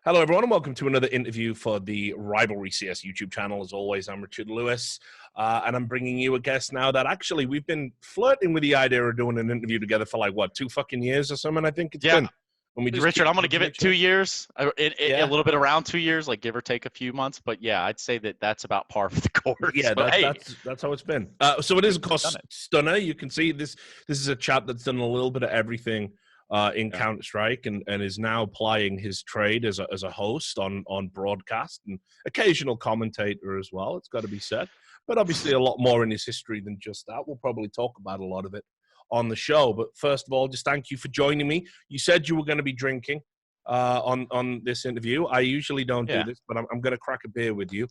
Hello, everyone, and welcome to another interview for the Rivalry CS YouTube channel. As always, I'm Richard Lewis, and I'm bringing you a guest now that actually we've been flirting with the idea of doing an interview together for like, what, 2 fucking years or something, I think it's been. When we just Richard, I'm going to give it 2 years, a little bit around 2 years, like give or take a few months. But yeah, I'd say that's about par for the course. Yeah, that's how it's been. So it is, of course, Stunna. You can see this is a chap that's done a little bit of everything in Counter-Strike and is now plying his trade as a host on broadcast and occasional commentator as well, it's got to be said. But obviously a lot more in his history than just that. We'll probably talk about a lot of it on the show. But first of all, just thank you for joining me. You said you were going to be drinking on this interview. I usually don't do this, but I'm going to crack a beer with you.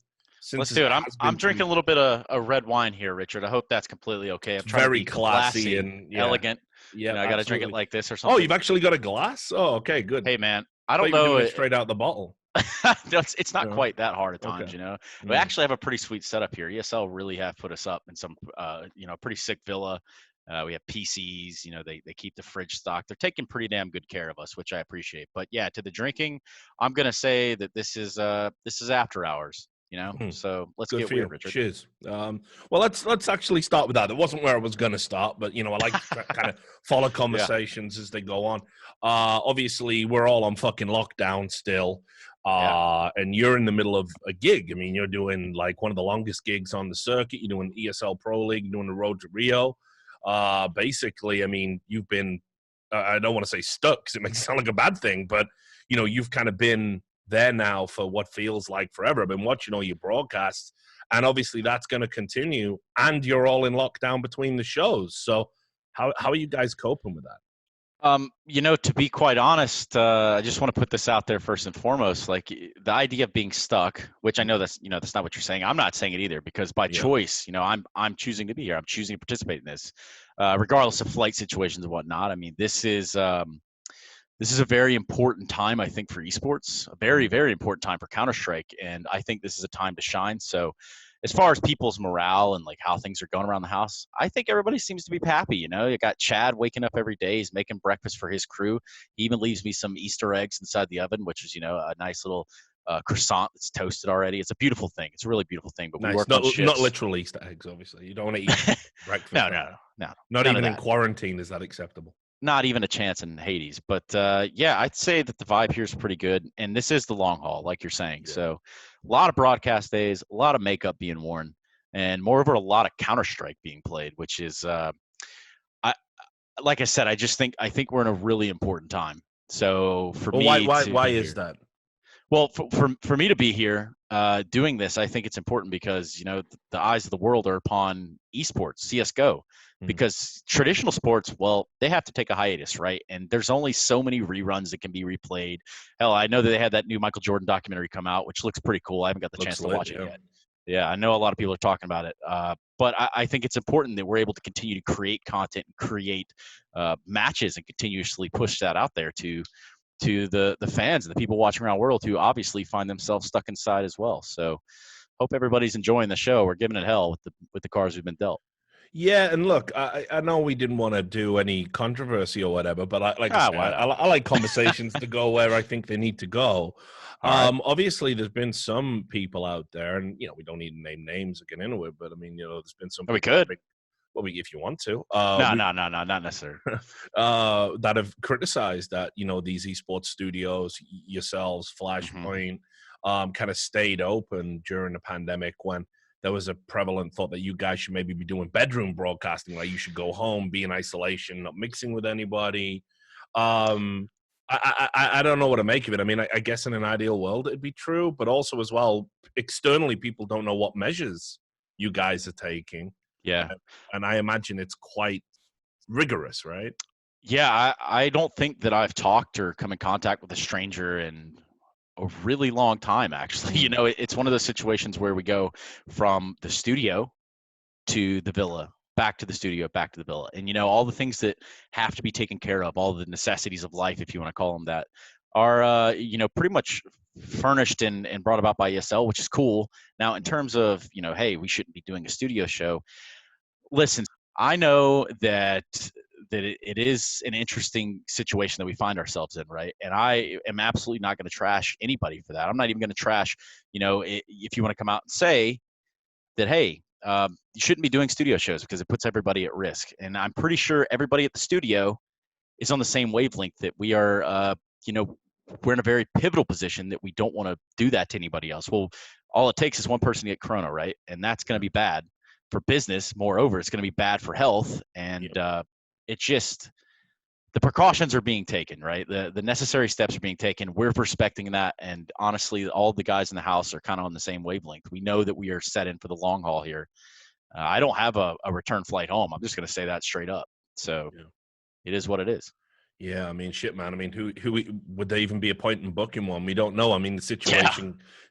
Let's do it. I'm drinking a little bit of red wine here, Richard. I hope that's completely okay. I'm trying very to be classy and elegant. Yeah, I got to drink it like this or something. Oh, you've actually got a glass? Oh, okay, good. Hey, man, I don't know. It straight out the bottle. It's not quite that hard at times, you know. We actually have a pretty sweet setup here. ESL really have put us up in some, pretty sick villa. We have PCs, they keep the fridge stocked. They're taking pretty damn good care of us, which I appreciate. But yeah, to the drinking, I'm going to say that this is after hours. So let's get weird, Richard. Cheers. Well, let's actually start with that. It wasn't where I was going to start, but I like to kind of follow conversations as they go on. Obviously, we're all on fucking lockdown still, and you're in the middle of a gig. I mean, you're doing like one of the longest gigs on the circuit. You're doing ESL Pro League, you're doing the Road to Rio. Basically, I mean, you've been. I don't want to say stuck because it makes it sound like a bad thing, but you've kind of been there now for what feels like forever. I've been watching all your broadcasts, and obviously that's going to continue, and you're all in lockdown between the shows. So how are you guys coping with that? To be quite honest, I just want to put this out there first and foremost. Like the idea of being stuck, which I know that's not what you're saying. I'm not saying it either because by choice, I'm choosing to be here. I'm choosing to participate in this, regardless of flight situations and whatnot. I mean, this is a very important time, I think, for esports, a very, very important time for Counter-Strike, and I think this is a time to shine. So as far as people's morale and like how things are going around the house, I think everybody seems to be happy. You got Chad waking up every day. He's making breakfast for his crew. He even leaves me some Easter eggs inside the oven, which is, a nice little croissant that's toasted already. It's a beautiful thing. It's a really beautiful thing. But we work on shifts. Not literal Easter eggs, obviously. You don't want to eat breakfast. No. Not even in quarantine is that acceptable. Not even a chance in Hades. But I'd say that the vibe here is pretty good. And this is the long haul, like you're saying. Yeah. So a lot of broadcast days, a lot of makeup being worn, and moreover, a lot of Counter-Strike being played, which is, like I said, I think we're in a really important time. So for me, why is that? Well, for me to be here doing this, I think it's important because, the eyes of the world are upon esports, CSGO. Because traditional sports, well, they have to take a hiatus, right? And there's only so many reruns that can be replayed. Hell, I know that they had that new Michael Jordan documentary come out, which looks pretty cool. I haven't got the chance to watch it yet. Yeah, I know a lot of people are talking about it. But I think it's important that we're able to continue to create content and create matches and continuously push that out there to the fans and the people watching around the world who obviously find themselves stuck inside as well. So hope everybody's enjoying the show. We're giving it hell with the cards we've been dealt. Yeah, and look, I know we didn't want to do any controversy or whatever, but I like conversations to go where I think they need to go. Obviously, there's been some people out there, and we don't need to name names or get into it, but I mean, there's been some. We could. If you want to. No, not necessarily. That have criticized that these esports studios, yourselves, Flashpoint, kind of stayed open during the pandemic when there was a prevalent thought that you guys should maybe be doing bedroom broadcasting, like you should go home, be in isolation, not mixing with anybody. I don't know what to make of it. I mean, I guess in an ideal world it'd be true, but also as well, externally people don't know what measures you guys are taking. Yeah. And I imagine it's quite rigorous, right? Yeah, I don't think that I've talked or come in contact with a stranger in a really long time, actually. It's one of those situations where we go from the studio to the villa, back to the studio, back to the villa. And, all the things that have to be taken care of, all the necessities of life, if you want to call them that, are, pretty much furnished and brought about by ESL, which is cool. Now, in terms of, hey, we shouldn't be doing a studio show. Listen, I know that that it is an interesting situation that we find ourselves in, right? And I am absolutely not going to trash anybody for that. I'm not even going to trash, if you want to come out and say that, hey, you shouldn't be doing studio shows because it puts everybody at risk. And I'm pretty sure everybody at the studio is on the same wavelength that we are, we're in a very pivotal position that we don't want to do that to anybody else. Well, all it takes is one person to get corona, right? And that's going to be bad for business. Moreover, it's going to be bad for health. And it just, the precautions are being taken, right? The necessary steps are being taken. We're respecting that. And honestly, all the guys in the house are kind of on the same wavelength. We know that we are set in for the long haul here. I don't have a return flight home. I'm just going to say that straight up. So it is what it is. Yeah, I mean, shit, man. I mean, who would there even be a point in booking one? We don't know. I mean, the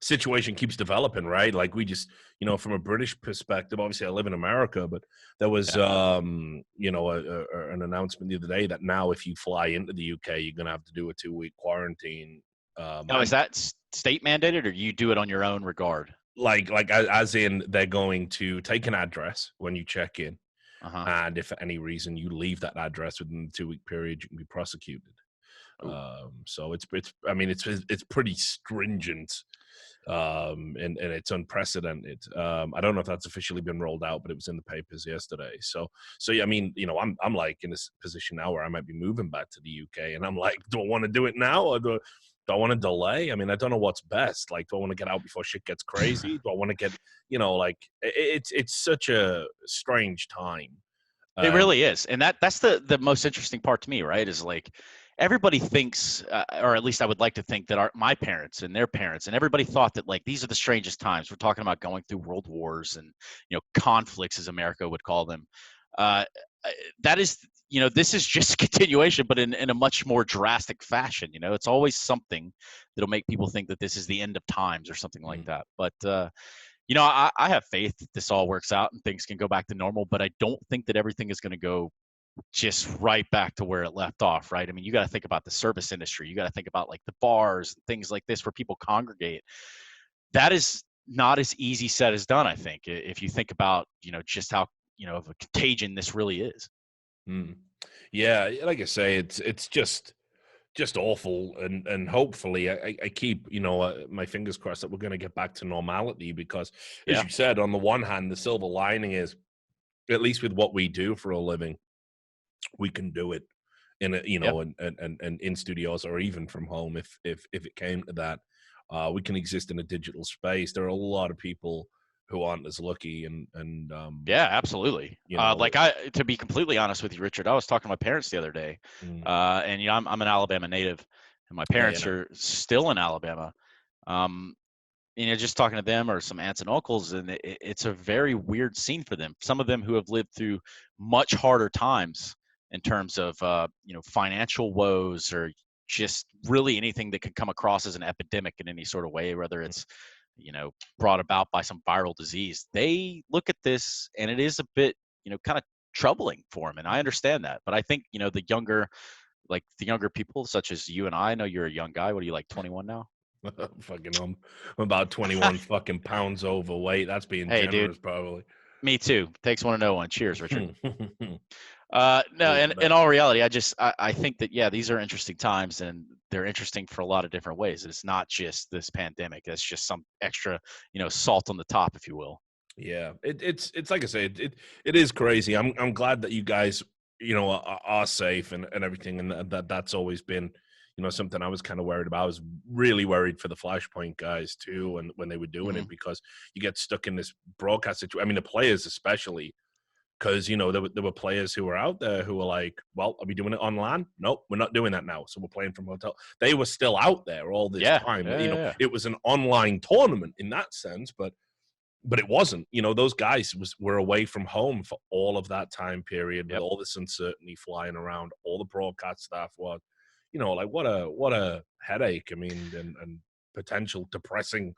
situation keeps developing, right? Like we just, from a British perspective, obviously I live in America, but there was, an announcement the other day that now if you fly into the UK, you're gonna have to do a 2-week quarantine. Now, is that state mandated, or you do it on your own regard? Like as in they're going to take an address when you check in. And if for any reason you leave that address within the 2-week period, you can be prosecuted. So it's pretty stringent, and it's unprecedented. I don't know if that's officially been rolled out, but it was in the papers yesterday. So yeah, I mean, I'm like in this position now where I might be moving back to the UK, and I'm like, do I want to do it now, or do I want to delay? I mean, I don't know what's best. Like, do I want to get out before shit gets crazy? Do I want to get, it's such a strange time. It really is. And that's the most interesting part to me, right? Is like everybody thinks, or at least I would like to think that my parents and their parents and everybody thought that like these are the strangest times. We're talking about going through world wars and, conflicts, as America would call them. That is, this is just a continuation, but in a much more drastic fashion. It's always something that'll make people think that this is the end of times or something like that. But, I have faith that this all works out and things can go back to normal, but I don't think that everything is going to go just right back to where it left off, right? I mean, you got to think about the service industry. You got to think about like the bars and things like this where people congregate. That is not as easy said as done, I think, if you think about, just how, of a contagion this really is. Yeah, like I say, it's just awful, and hopefully I keep my fingers crossed that we're going to get back to normality, because as you said, on the one hand, the silver lining is, at least with what we do for a living, we can do it in and in studios or even from home if it came to that. We can exist in a digital space. There are a lot of people who aren't as lucky, and yeah, absolutely. To be completely honest with you, Richard, I was talking to my parents the other day, and I'm an Alabama native, and my parents are still in Alabama. Just talking to them or some aunts and uncles, and it's a very weird scene for them. Some of them who have lived through much harder times in terms of financial woes, or just really anything that could come across as an epidemic in any sort of way, whether it's brought about by some viral disease. They look at this and it is a bit, kind of troubling for them. And I understand that. But I think, the younger people such as you and I know you're a young guy. What are you, like 21 now? I'm about 21 fucking pounds overweight. That's being generous, dude. Probably. Me too. Takes one to know one. Cheers, Richard. No, and in all reality, I think that, these are interesting times, and they're interesting for a lot of different ways. It's not just this pandemic. It's just some extra, salt on the top, if you will. Yeah, it's like I say, it is crazy. I'm glad that you guys, are safe and everything, and that's always been, something I was kind of worried about. I was really worried for the Flashpoint guys too, and when they were doing it, because you get stuck in this broadcast situation. I mean, the players especially. Because, there were players who were out there who were like, well, are we doing it online? Nope, we're not doing that now. So we're playing from hotel. They were still out there all this time. It was an online tournament in that sense, but it wasn't. Those guys were away from home for all of that time period with all this uncertainty flying around. All the broadcast staff was, what a headache. I mean, and potential depressing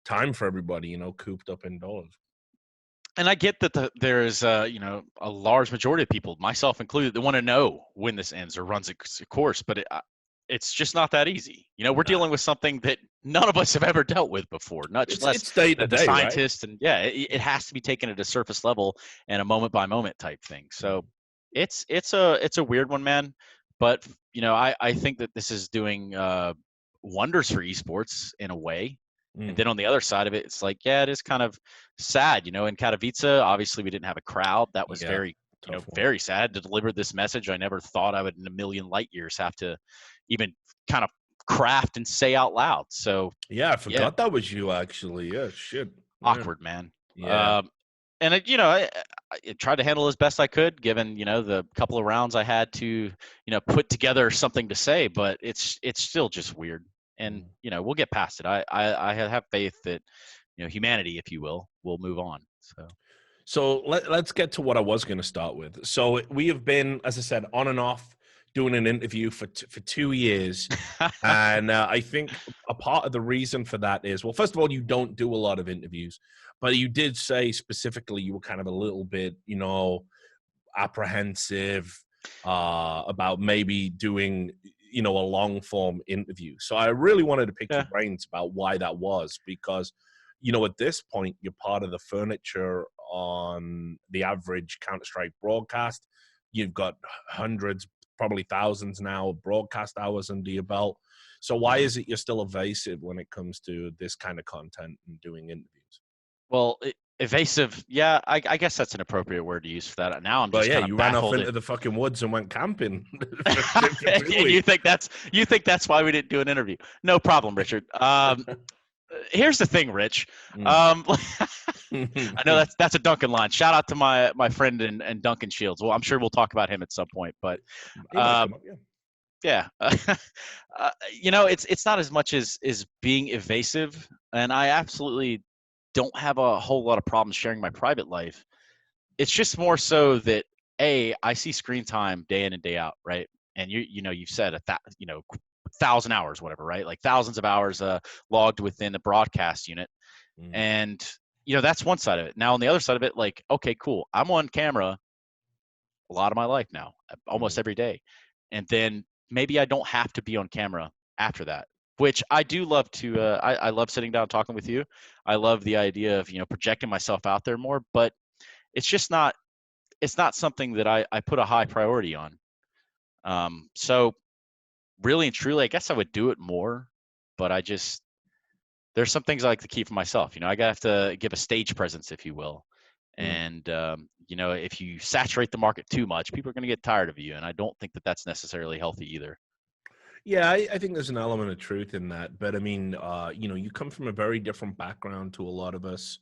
time for everybody, cooped up indoors. And I get that there is, a large majority of people, myself included, that want to know when this ends or runs its course, but it's just not that easy. We're dealing with something that none of us have ever dealt with before, much less the scientists. Right? And it has to be taken at a surface level and a moment by moment type thing. So It's a weird one, man. But I think that this is doing wonders for esports in a way. And then on the other side of it, it's like, yeah, it is kind of sad. In Katowice, obviously we didn't have a crowd. That was Yeah, very, tough one. very sad to deliver this message. I never thought I would in a million light years have to even kind of craft and say out loud. So Yeah, I yeah, forgot that was you actually. Yeah, shit. Yeah. awkward, man. Yeah. And I tried to handle as best I could, given the couple of rounds I had to put together something to say. But it's still just weird, and Mm. we'll get past it. I have faith that humanity, if you will move on. So let's get to what I was going to start with. So we have been, as I said, on and off doing an interview for 2 years. And I think a part of the reason for that is, well, first of all, you don't do a lot of interviews, but you did say specifically you were kind of a little bit, apprehensive about maybe doing, a long form interview. So I really wanted to pick your Yeah. brains about why that was, because, at this point, you're part of the furniture on the average Counter-Strike broadcast. You've got hundreds, probably thousands now of broadcast hours under your belt. So why is it you're still evasive when it comes to this kind of content and doing interviews? Well, evasive. Yeah, I guess that's an appropriate word to use for that. Now I'm But just yeah, kind of you ran off baffled. into the fucking woods and went camping. And you think that's why we didn't do an interview? No problem, Richard. Here's the thing, Rich. I know that's a Duncan line. Shout out to my friend and Duncan Shields. Well, I'm sure we'll talk about him at some point. But yeah, it's not as much as being evasive, and I absolutely don't have a whole lot of problems sharing my private life. It's just more so that I see screen time day in and day out, right? And you've said 1,000 hours, whatever, right? Like thousands of hours logged within the broadcast unit, and that's one side of it. Now on the other side of it, like, okay, cool, I'm on camera a lot of my life now, almost every day, and then maybe I don't have to be on camera after that, which I do love to. I love sitting down talking with you. I love the idea of projecting myself out there more, but it's just not. It's not something that I put a high priority on. So really and truly, I guess I would do it more, but there's some things I like to keep for myself. I have to give a stage presence, if you will. And, if you saturate the market too much, people are going to get tired of you. And I don't think that that's necessarily healthy either. Yeah, I think there's an element of truth in that. But I mean, you come from a very different background to a lot of us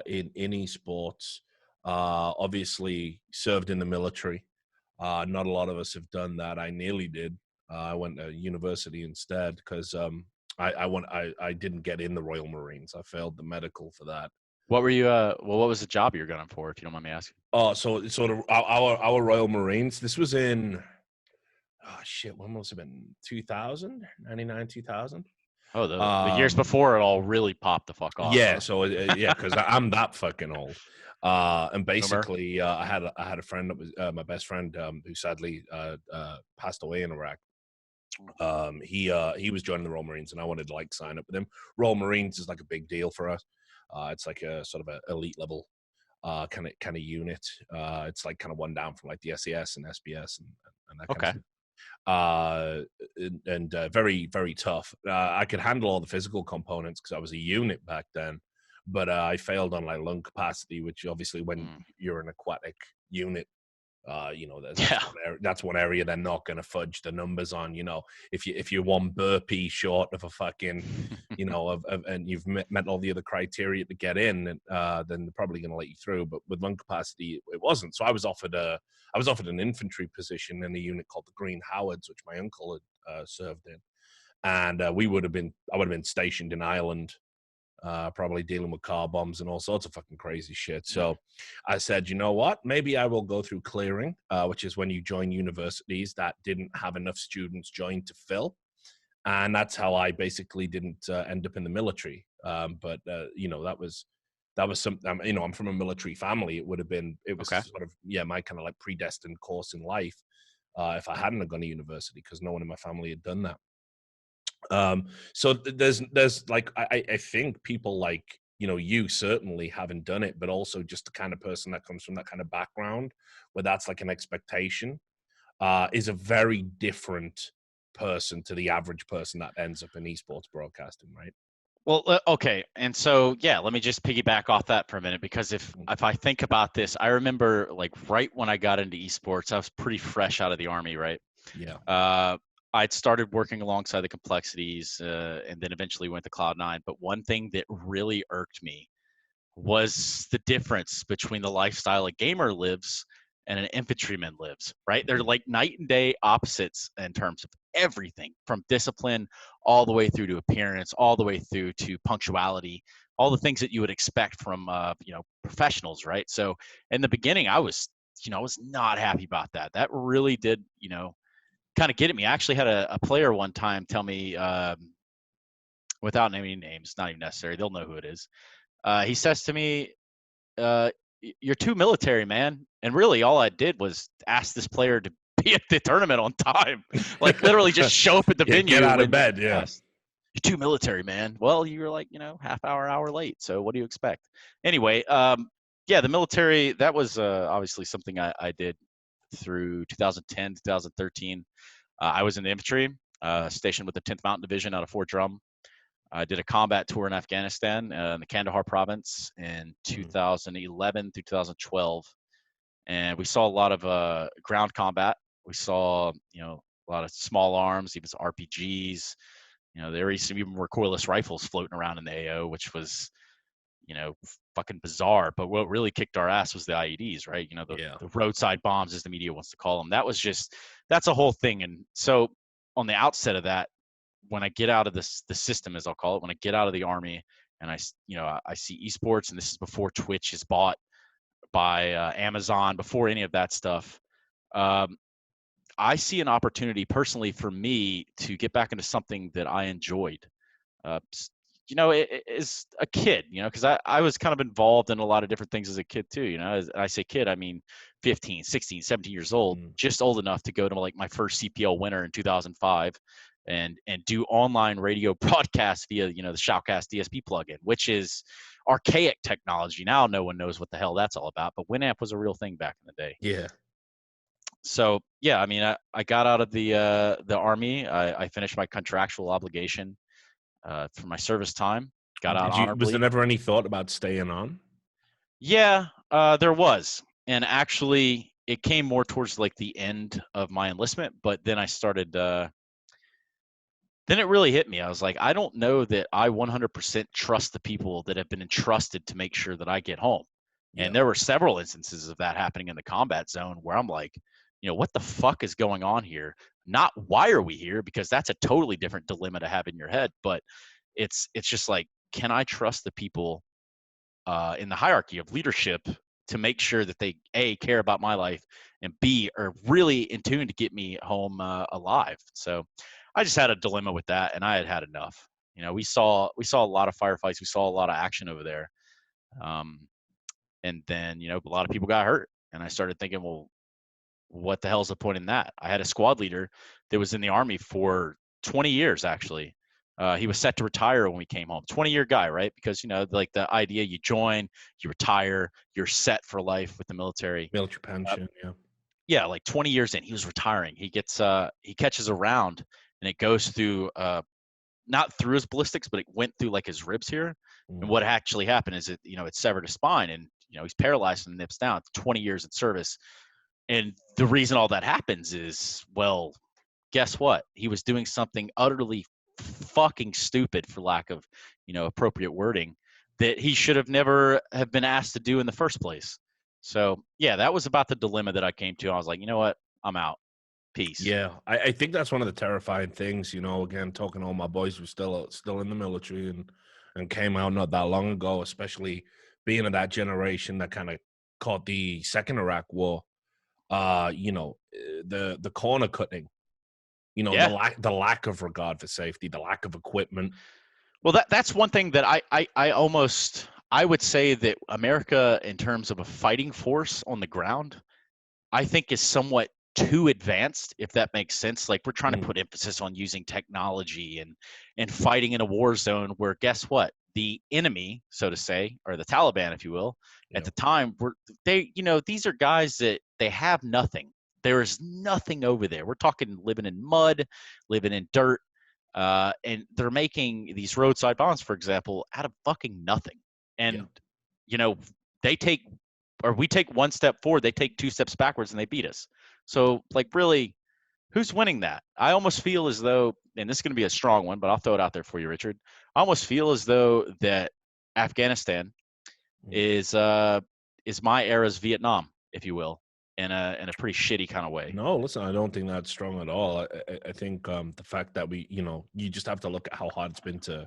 in esports. Obviously, served in the military. Not a lot of us have done that. I nearly did. I went to university instead because I didn't get in the Royal Marines. I failed the medical for that. What were you? What was the job you were going for, if you don't mind me asking? Oh, so sort of our Royal Marines. This was in shit. When must have been 2000, 99, 2000. Oh, the years before it all really popped the fuck off. Yeah. Huh? So yeah, because I'm that fucking old. And Boomer. basically, I had a friend that was my best friend who sadly passed away in Iraq. He was joining the Royal Marines, and I wanted to like sign up with him. Royal Marines is like a big deal for us. It's like a sort of an elite level kind of unit. It's like kind of one down from like the SES and SBS and that kind of stuff. And very, very tough. I could handle all the physical components because I was a unit back then, but I failed on like lung capacity, which obviously when you're an aquatic unit, that's one area they're not going to fudge the numbers on. If you're one burpee short of a fucking, and you've met all the other criteria to get in, then they're probably going to let you through. But with lung capacity, it wasn't. So I was offered an infantry position in a unit called the Green Howards, which my uncle had served in, and I would have been stationed in Ireland. Probably dealing with car bombs and all sorts of fucking crazy shit. So I said, you know what? Maybe I will go through clearing, which is when you join universities that didn't have enough students join to fill. And that's how I basically didn't end up in the military. But that was something, I'm from a military family. It was sort of, my kind of like predestined course in life if I hadn't have gone to university, because no one in my family had done that. So there's like I think people like you certainly haven't done it, but also just the kind of person that comes from that kind of background where that's like an expectation, is a very different person to the average person that ends up in esports broadcasting, right? Well, okay, and so yeah, let me just piggyback off that for a minute, because if I think about this, I remember like right when I got into esports, I was pretty fresh out of the army, right? Yeah. I'd started working alongside the complexities, and then eventually went to Cloud9. But one thing that really irked me was the difference between the lifestyle a gamer lives and an infantryman lives, right? They're like night and day opposites in terms of everything, from discipline all the way through to appearance, all the way through to punctuality, all the things that you would expect from professionals, right? So in the beginning, I was not happy about that. That really did kind of get at me. I actually had a player one time tell me, without naming names, not even necessary, they'll know who it is. He says to me, "You're too military, man." And really, all I did was ask this player to be at the tournament on time, like literally just show up at the venue. Get out of bed, yeah. You're too military, man. Well, you were like half hour late. So what do you expect? Anyway, yeah, the military, that was obviously something I did through 2010, 2013. I was in the infantry, stationed with the 10th Mountain Division out of Fort Drum. I did a combat tour in Afghanistan, in the Kandahar province in 2011 through 2012. And we saw a lot of ground combat. We saw, a lot of small arms, even some RPGs. There used to be even recoilless rifles floating around in the AO, which was, fucking bizarre. But what really kicked our ass was the IEDs, right? The roadside bombs, as the media wants to call them. That's a whole thing. And so on the outset of that, when I get out of the system, as I'll call it, when I get out of the army and I see esports, and this is before Twitch is bought by Amazon, before any of that stuff, I see an opportunity personally for me to get back into something that I enjoyed. As a kid, because I was kind of involved in a lot of different things as a kid too. As I say kid, I mean 15, 16, 17 years old, just old enough to go to like my first CPL winter in 2005 and do online radio broadcasts via, the Shoutcast DSP plugin, which is archaic technology. Now no one knows what the hell that's all about, but Winamp was a real thing back in the day. Yeah. So yeah, I mean, I got out of the army. I finished my contractual obligation for my service time. Got out honorably. Was there never any thought about staying on? Yeah, there was, and actually, it came more towards like the end of my enlistment. But then I started. Then it really hit me. I was like, I don't know that I 100% trust the people that have been entrusted to make sure that I get home. Yeah. And there were several instances of that happening in the combat zone where I'm like, what the fuck is going on here? Not why are we here? Because that's a totally different dilemma to have in your head. But it's just like, can I trust the people in the hierarchy of leadership to make sure that they A, care about my life, and B, are really in tune to get me home alive? So I just had a dilemma with that, and I had enough. We saw a lot of firefights. We saw a lot of action over there. And then, a lot of people got hurt. And I started thinking, well, what the hell's the point in that? I had a squad leader that was in the army for 20 years, actually. He was set to retire when we came home. 20-year guy, right? Because, like the idea, you join, you retire, you're set for life with the military. Military pension, yeah. Yeah, like 20 years in, he was retiring. He catches a round, and it goes through, not through his ballistics, but it went through like his ribs here. And what actually happened is it severed his spine, and, he's paralyzed and nips down. 20 years in service. And the reason all that happens is, well, guess what? He was doing something utterly fucking stupid, for lack of, appropriate wording, that he should have never have been asked to do in the first place. So yeah, that was about the dilemma that I came to. I was like, you know what? I'm out. Peace. Yeah, I think that's one of the terrifying things, again, talking to all my boys who are still in the military and came out not that long ago, especially being of that generation that kind of caught the second Iraq war, the corner cutting, the lack of regard for safety, the lack of equipment. Well, that's one thing that I would say that America, in terms of a fighting force on the ground, I think is somewhat too advanced, if that makes sense. Like, we're trying to put emphasis on using technology and fighting in a war zone where, guess what? the enemy, so to say, or the Taliban, if you will, Yeah. at the time, these are guys that they have nothing. There is nothing over there. We're talking living in mud, living in dirt, and they're making these roadside bombs, for example, out of fucking nothing. And they take, or we take one step forward, they take two steps backwards, and they beat us. So, like, really, who's winning that? I almost feel as though, and this is going to be a strong one, but I'll throw it out there for you, Richard. I almost feel as though that Afghanistan is my era's Vietnam, if you will, in a pretty shitty kind of way. No, listen, I don't think that's strong at all. I think the fact that you just have to look at how hard it's been to,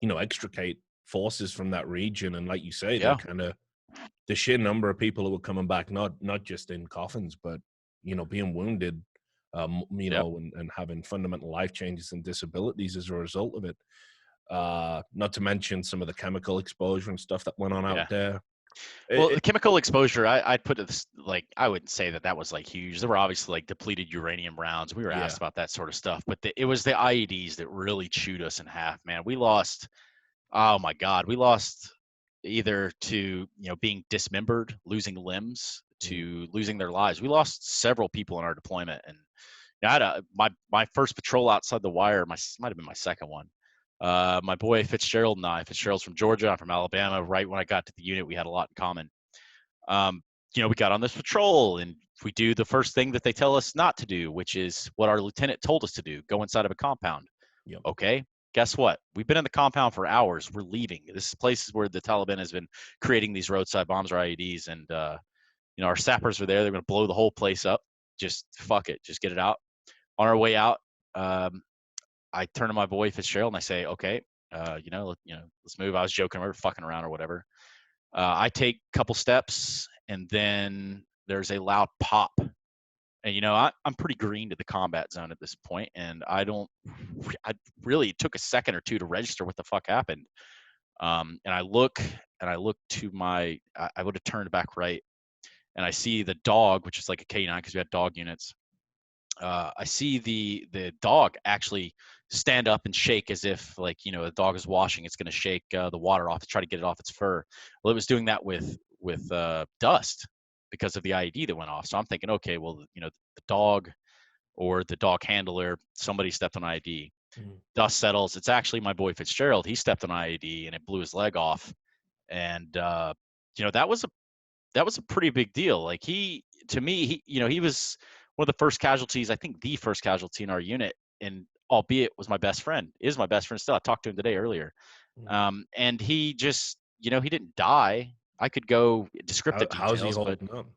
extricate forces from that region, and like you say, they're kind of the sheer number of people who were coming back, not just in coffins, but being wounded, and having fundamental life changes and disabilities as a result of it. Not to mention some of the chemical exposure and stuff that went on out there. Well, the chemical exposure, I'd put it like, I wouldn't say that was like huge. There were obviously like depleted uranium rounds. We were asked about that sort of stuff, but it was the IEDs that really chewed us in half, man. We lost, oh my God, we lost either to, being dismembered, losing limbs, to losing their lives. We lost several people in our deployment. And I had my first patrol outside the wire, might have been my second one. My boy Fitzgerald and I. Fitzgerald's from Georgia. I'm from Alabama. Right when I got to the unit, we had a lot in common. We got on this patrol, and we do the first thing that they tell us not to do, which is what our lieutenant told us to do: go inside of a compound. Yep. Okay. Guess what? We've been in the compound for hours. We're leaving. This place is where the Taliban has been creating these roadside bombs or IEDs, and our sappers are there. They're going to blow the whole place up. Just fuck it. Just get it out. On our way out, I turn to my boy Fitzgerald and I say, okay, let's move. I was joking, we were fucking around or whatever. I take a couple steps, and then there's a loud pop. And, I'm pretty green to the combat zone at this point, and I really took a second or two to register what the fuck happened. And I look to I would have turned back right, and I see the dog, which is like a K9 because we had dog units. I see the dog actually stand up and shake as if, like, a dog is washing. It's going to shake the water off to try to get it off its fur. Well, it was doing that with dust because of the IED that went off. So I'm thinking, okay, well, the dog or the dog handler, somebody stepped on IED. Dust settles. It's actually my boy Fitzgerald. He stepped on IED and it blew his leg off. And that was a pretty big deal. Like, he was one of the first casualties, I think the first casualty in our unit, and albeit was my best friend, is my best friend still. I talked to him today earlier. And he just, he didn't die. I could go descriptive details. How's he holding up?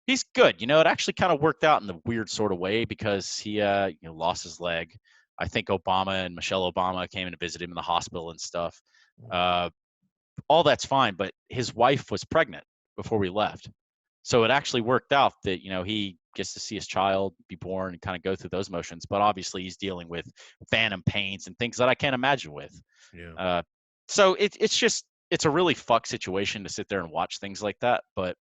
He's good. It actually kind of worked out in the weird sort of way because he lost his leg. I think Obama and Michelle Obama came in to visit him in the hospital and stuff. All that's fine, but his wife was pregnant before we left. So it actually worked out that, he gets to see his child be born and kind of go through those motions. But obviously he's dealing with phantom pains and things that I can't imagine with. Yeah. So it's a really fucked situation to sit there and watch things like that. But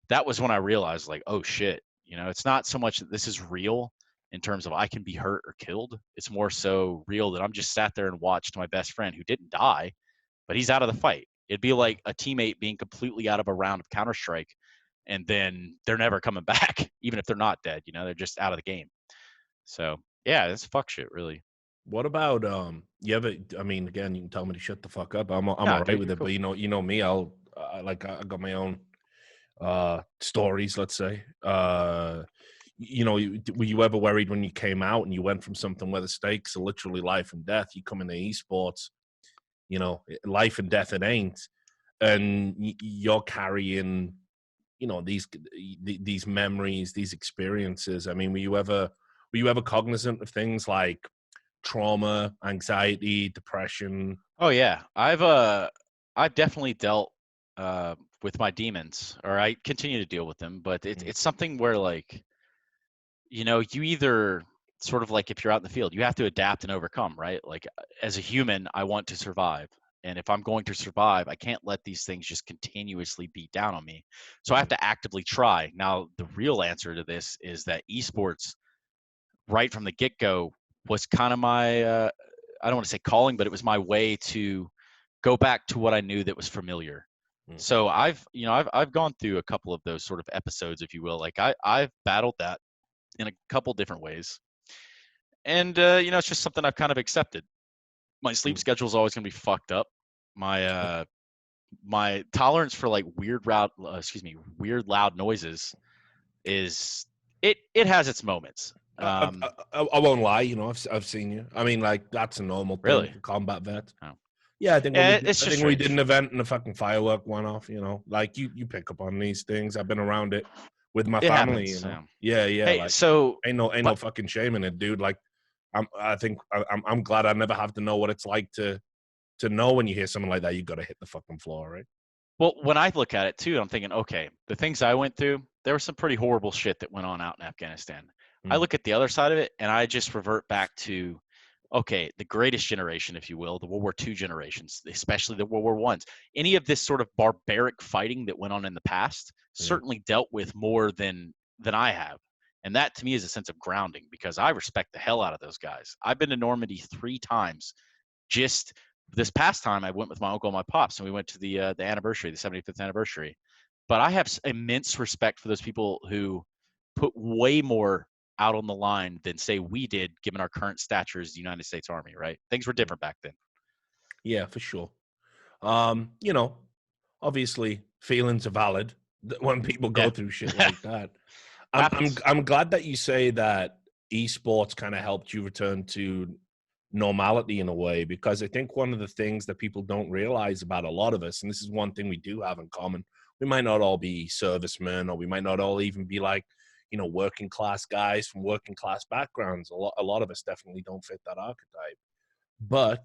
that was when I realized, like, oh shit, it's not so much that this is real in terms of I can be hurt or killed. It's more so real that I'm just sat there and watched my best friend, who didn't die, but he's out of the fight. It'd be like a teammate being completely out of a round of Counter-Strike, and then they're never coming back, even if they're not dead. They're just out of the game. So yeah, it's fuck shit, really. What about again, you can tell me to shut the fuck up. I'm all right with it, cool. But you know me, I got my own stories, let's say. Were you ever worried when you came out and you went from something where the stakes are literally life and death? You come into esports, life and death it ain't, and you're carrying these memories, these experiences. I mean, were you ever cognizant of things like trauma, anxiety, depression? Oh yeah, I've definitely dealt with my demons, or I continue to deal with them, but it's something where, like, you either sort of, like, if you're out in the field, you have to adapt and overcome, right? Like, as a human, I want to survive. And if I'm going to survive, I can't let these things just continuously beat down on me. So I have to actively try. Now, the real answer to this is that esports, right from the get-go, was kind of my, I don't want to say calling, but it was my way to go back to what I knew that was familiar. So I've gone through a couple of those sort of episodes, if you will. Like I've battled that in a couple different ways. And it's just something I've kind of accepted. My sleep schedule is always going to be fucked up. My my tolerance for like weird loud noises is it has its moments. I won't lie, I've seen you. I mean, like, that's a normal thing Really? for combat vets. Oh. Yeah, I think we did an strange. event and the fucking firework went off. Like you pick up on these things. I've been around it with my family. Happens, Yeah. Hey, like, so ain't no fucking shame in it, dude. Like, I'm glad I never have to know what it's like to know when you hear something like that. You got to hit the fucking floor, right? Well, when I look at it too, I'm thinking, okay, the things I went through, there was some pretty horrible shit that went on out in Afghanistan. I look at the other side of it and I just revert back to, okay, the greatest generation, if you will, the World War II generations, especially the World War Ones. Any of this sort of barbaric fighting that went on in the past certainly dealt with more than I have. And that to me is a sense of grounding because I respect the hell out of those guys. I've been to Normandy 3 times. Just this past time, I went with my uncle and my pops, and we went to the anniversary, the 75th anniversary. But I have immense respect for those people who put way more out on the line than say we did, given our current stature as the United States Army. Right? Things were different back then. Yeah, for sure. Obviously, feelings are valid when people go through shit like that. I'm glad that you say that esports kind of helped you return to normality in a way, because I think one of the things that people don't realize about a lot of us, and this is one thing we do have in common, we might not all be servicemen, or we might not all even be like, working class guys from working class backgrounds. A lot of us definitely don't fit that archetype. But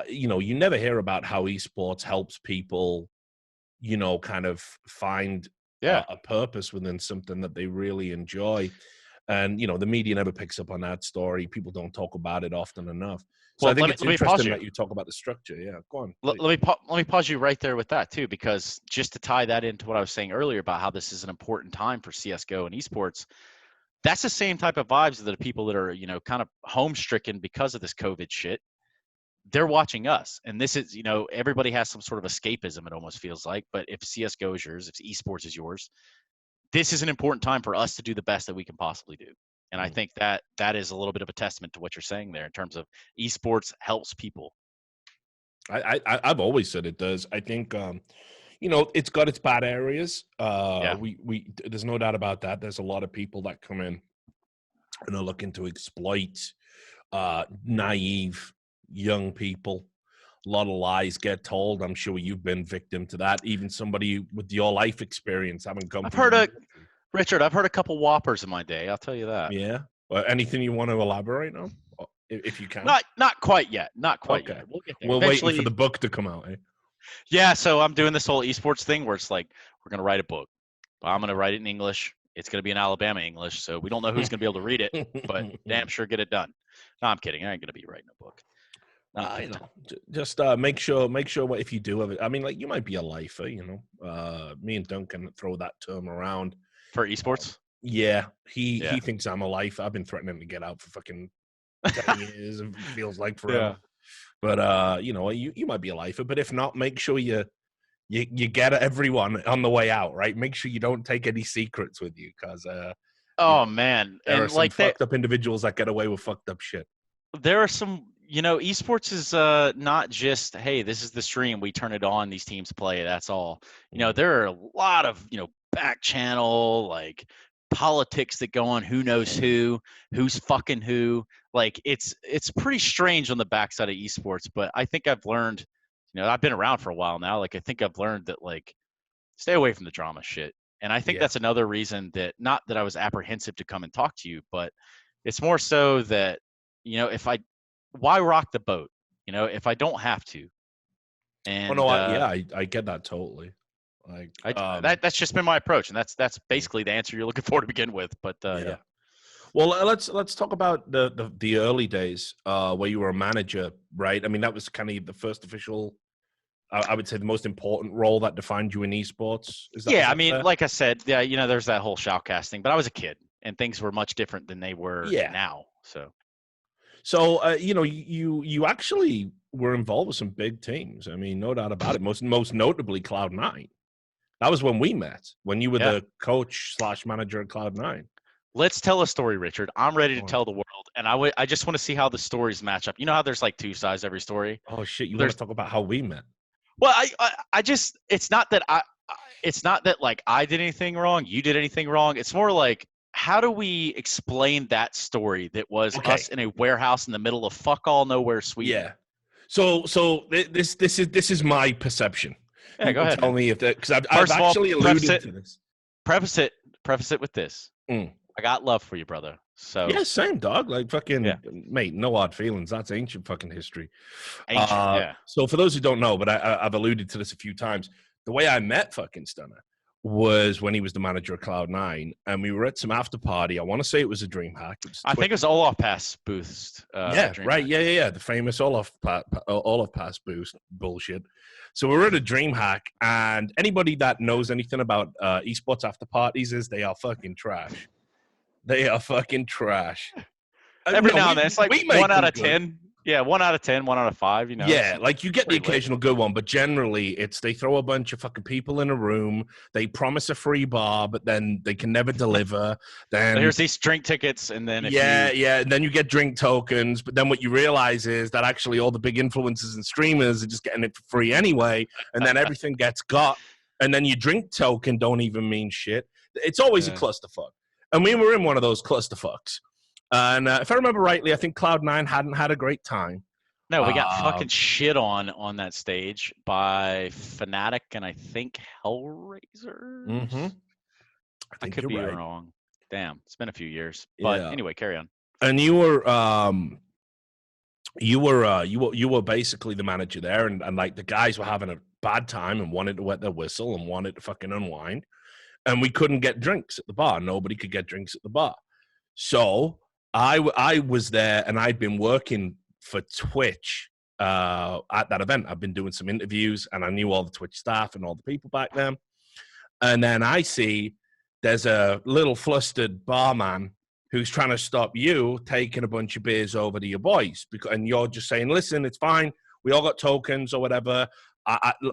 you never hear about how esports helps people, kind of find a purpose within something that they really enjoy. And, the media never picks up on that story. People don't talk about it often enough. So I think it's interesting that you talk about the structure. Yeah, go on. Let me pause you right there with that too, because just to tie that into what I was saying earlier about how this is an important time for CSGO and esports, that's the same type of vibes that the people that are, kind of home stricken because of this COVID shit. They're watching us, and this is, everybody has some sort of escapism, it almost feels like. But if CSGO is yours, if esports is yours, this is an important time for us to do the best that we can possibly do. And I think that is a little bit of a testament to what you're saying there in terms of esports helps people. I've always said it does. I think, it's got its bad areas. There's no doubt about that. There's a lot of people that come in and are looking to exploit naive young people. A lot of lies get told. I'm sure you've been victim to that. Even somebody with your life experience having come. Richard, I've heard a couple whoppers in my day. I'll tell you that. Yeah. Well, anything you want to elaborate on, if you can? Not quite yet. Not quite yet. We'll get there. We're waiting for the book to come out. Eh? Yeah. So I'm doing this whole esports thing where it's like we're gonna write a book. I'm gonna write it in English. It's gonna be in Alabama English, so we don't know who's gonna be able to read it, but damn sure get it done. No, I'm kidding. I ain't gonna be writing a book. Just make sure if you do have it. I mean, like, you might be a lifer, me and Duncan throw that term around for esports. He thinks I'm a lifer. I've been threatening to get out for fucking 10 years. It feels like forever. But you might be a lifer, but if not, make sure you get everyone on the way out, right? Make sure you don't take any secrets with you, because man, there are some fucked up individuals that get away with fucked up shit. There are some, esports is not just, hey, this is the stream, we turn it on, these teams play, that's all. There are a lot of, back channel, like, politics that go on, who knows who's fucking who. Like, it's pretty strange on the backside of esports, but I think I've learned, I've been around for a while now. Like, I think I've learned that, like, stay away from the drama shit. And I think that's another reason that, not that I was apprehensive to come and talk to you, but it's more so that, why rock the boat, if I don't have to. And I get that totally. Like, that's just been my approach, and that's basically the answer you're looking for to begin with. But yeah. Well, let's talk about the early days where you were a manager, right? I mean, that was kind of the first official, I would say, the most important role that defined you in esports. Is that I mean, fair? Like I said, there's that whole shoutcast thing, but I was a kid, and things were much different than they were now. So, you actually were involved with some big teams. I mean, no doubt about it. Most notably Cloud9. That was when we met, when you were the coach / manager at Cloud9. Let's tell a story, Richard. I'm ready to tell the world, and I just want to see how the stories match up. You know how there's like two sides to every story? Oh shit! You want to talk about how we met? Well, I just, it's not that like I did anything wrong, you did anything wrong. It's more like, how do we explain that story that was us in a warehouse in the middle of fuck all nowhere Sweden? Yeah. So this is my perception. Yeah, go ahead. Tell me if that, because I've actually alluded to this. Preface it with this. I got love for you, brother. So yeah, same dog. Like fucking mate, no hard feelings. That's ancient fucking history. Ancient, So for those who don't know, but I've alluded to this a few times. The way I met fucking Stunna was when he was the manager of Cloud9, and we were at some after party. I want to say it was a DreamHack. I think it was Olaf Pass boost. Right. Yeah. The famous Olaf Pass boost bullshit. So we were at a DreamHack, and anybody that knows anything about esports after parties is they are fucking trash. They are fucking trash. Every now and then, it's like 1 out of 10. Yeah, 1 out of 10, 1 out of 5. You know. Yeah, like you get the occasional good one, but generally it's they throw a bunch of fucking people in a room. They promise a free bar, but then they can never deliver. Then here's these drink tickets, and then and then you get drink tokens. But then what you realize is that actually all the big influencers and streamers are just getting it for free anyway, and then everything gets got, and then your drink token don't even mean shit. It's always a clusterfuck, and we were in one of those clusterfucks. And if I remember rightly, I think Cloud9 hadn't had a great time. No, we got fucking shit on that stage by Fnatic and I think Hellraiser. Mm-hmm. I could be wrong. Damn, it's been a few years. But anyway, carry on. And you were basically the manager there, and like the guys were having a bad time and wanted to wet their whistle and wanted to fucking unwind, and we couldn't get drinks at the bar. Nobody could get drinks at the bar, so. I was there, and I'd been working for Twitch at that event. I've been doing some interviews, and I knew all the Twitch staff and all the people back then. And then I see there's a little flustered barman who's trying to stop you taking a bunch of beers over to your boys, and you're just saying, listen, it's fine. We all got tokens or whatever.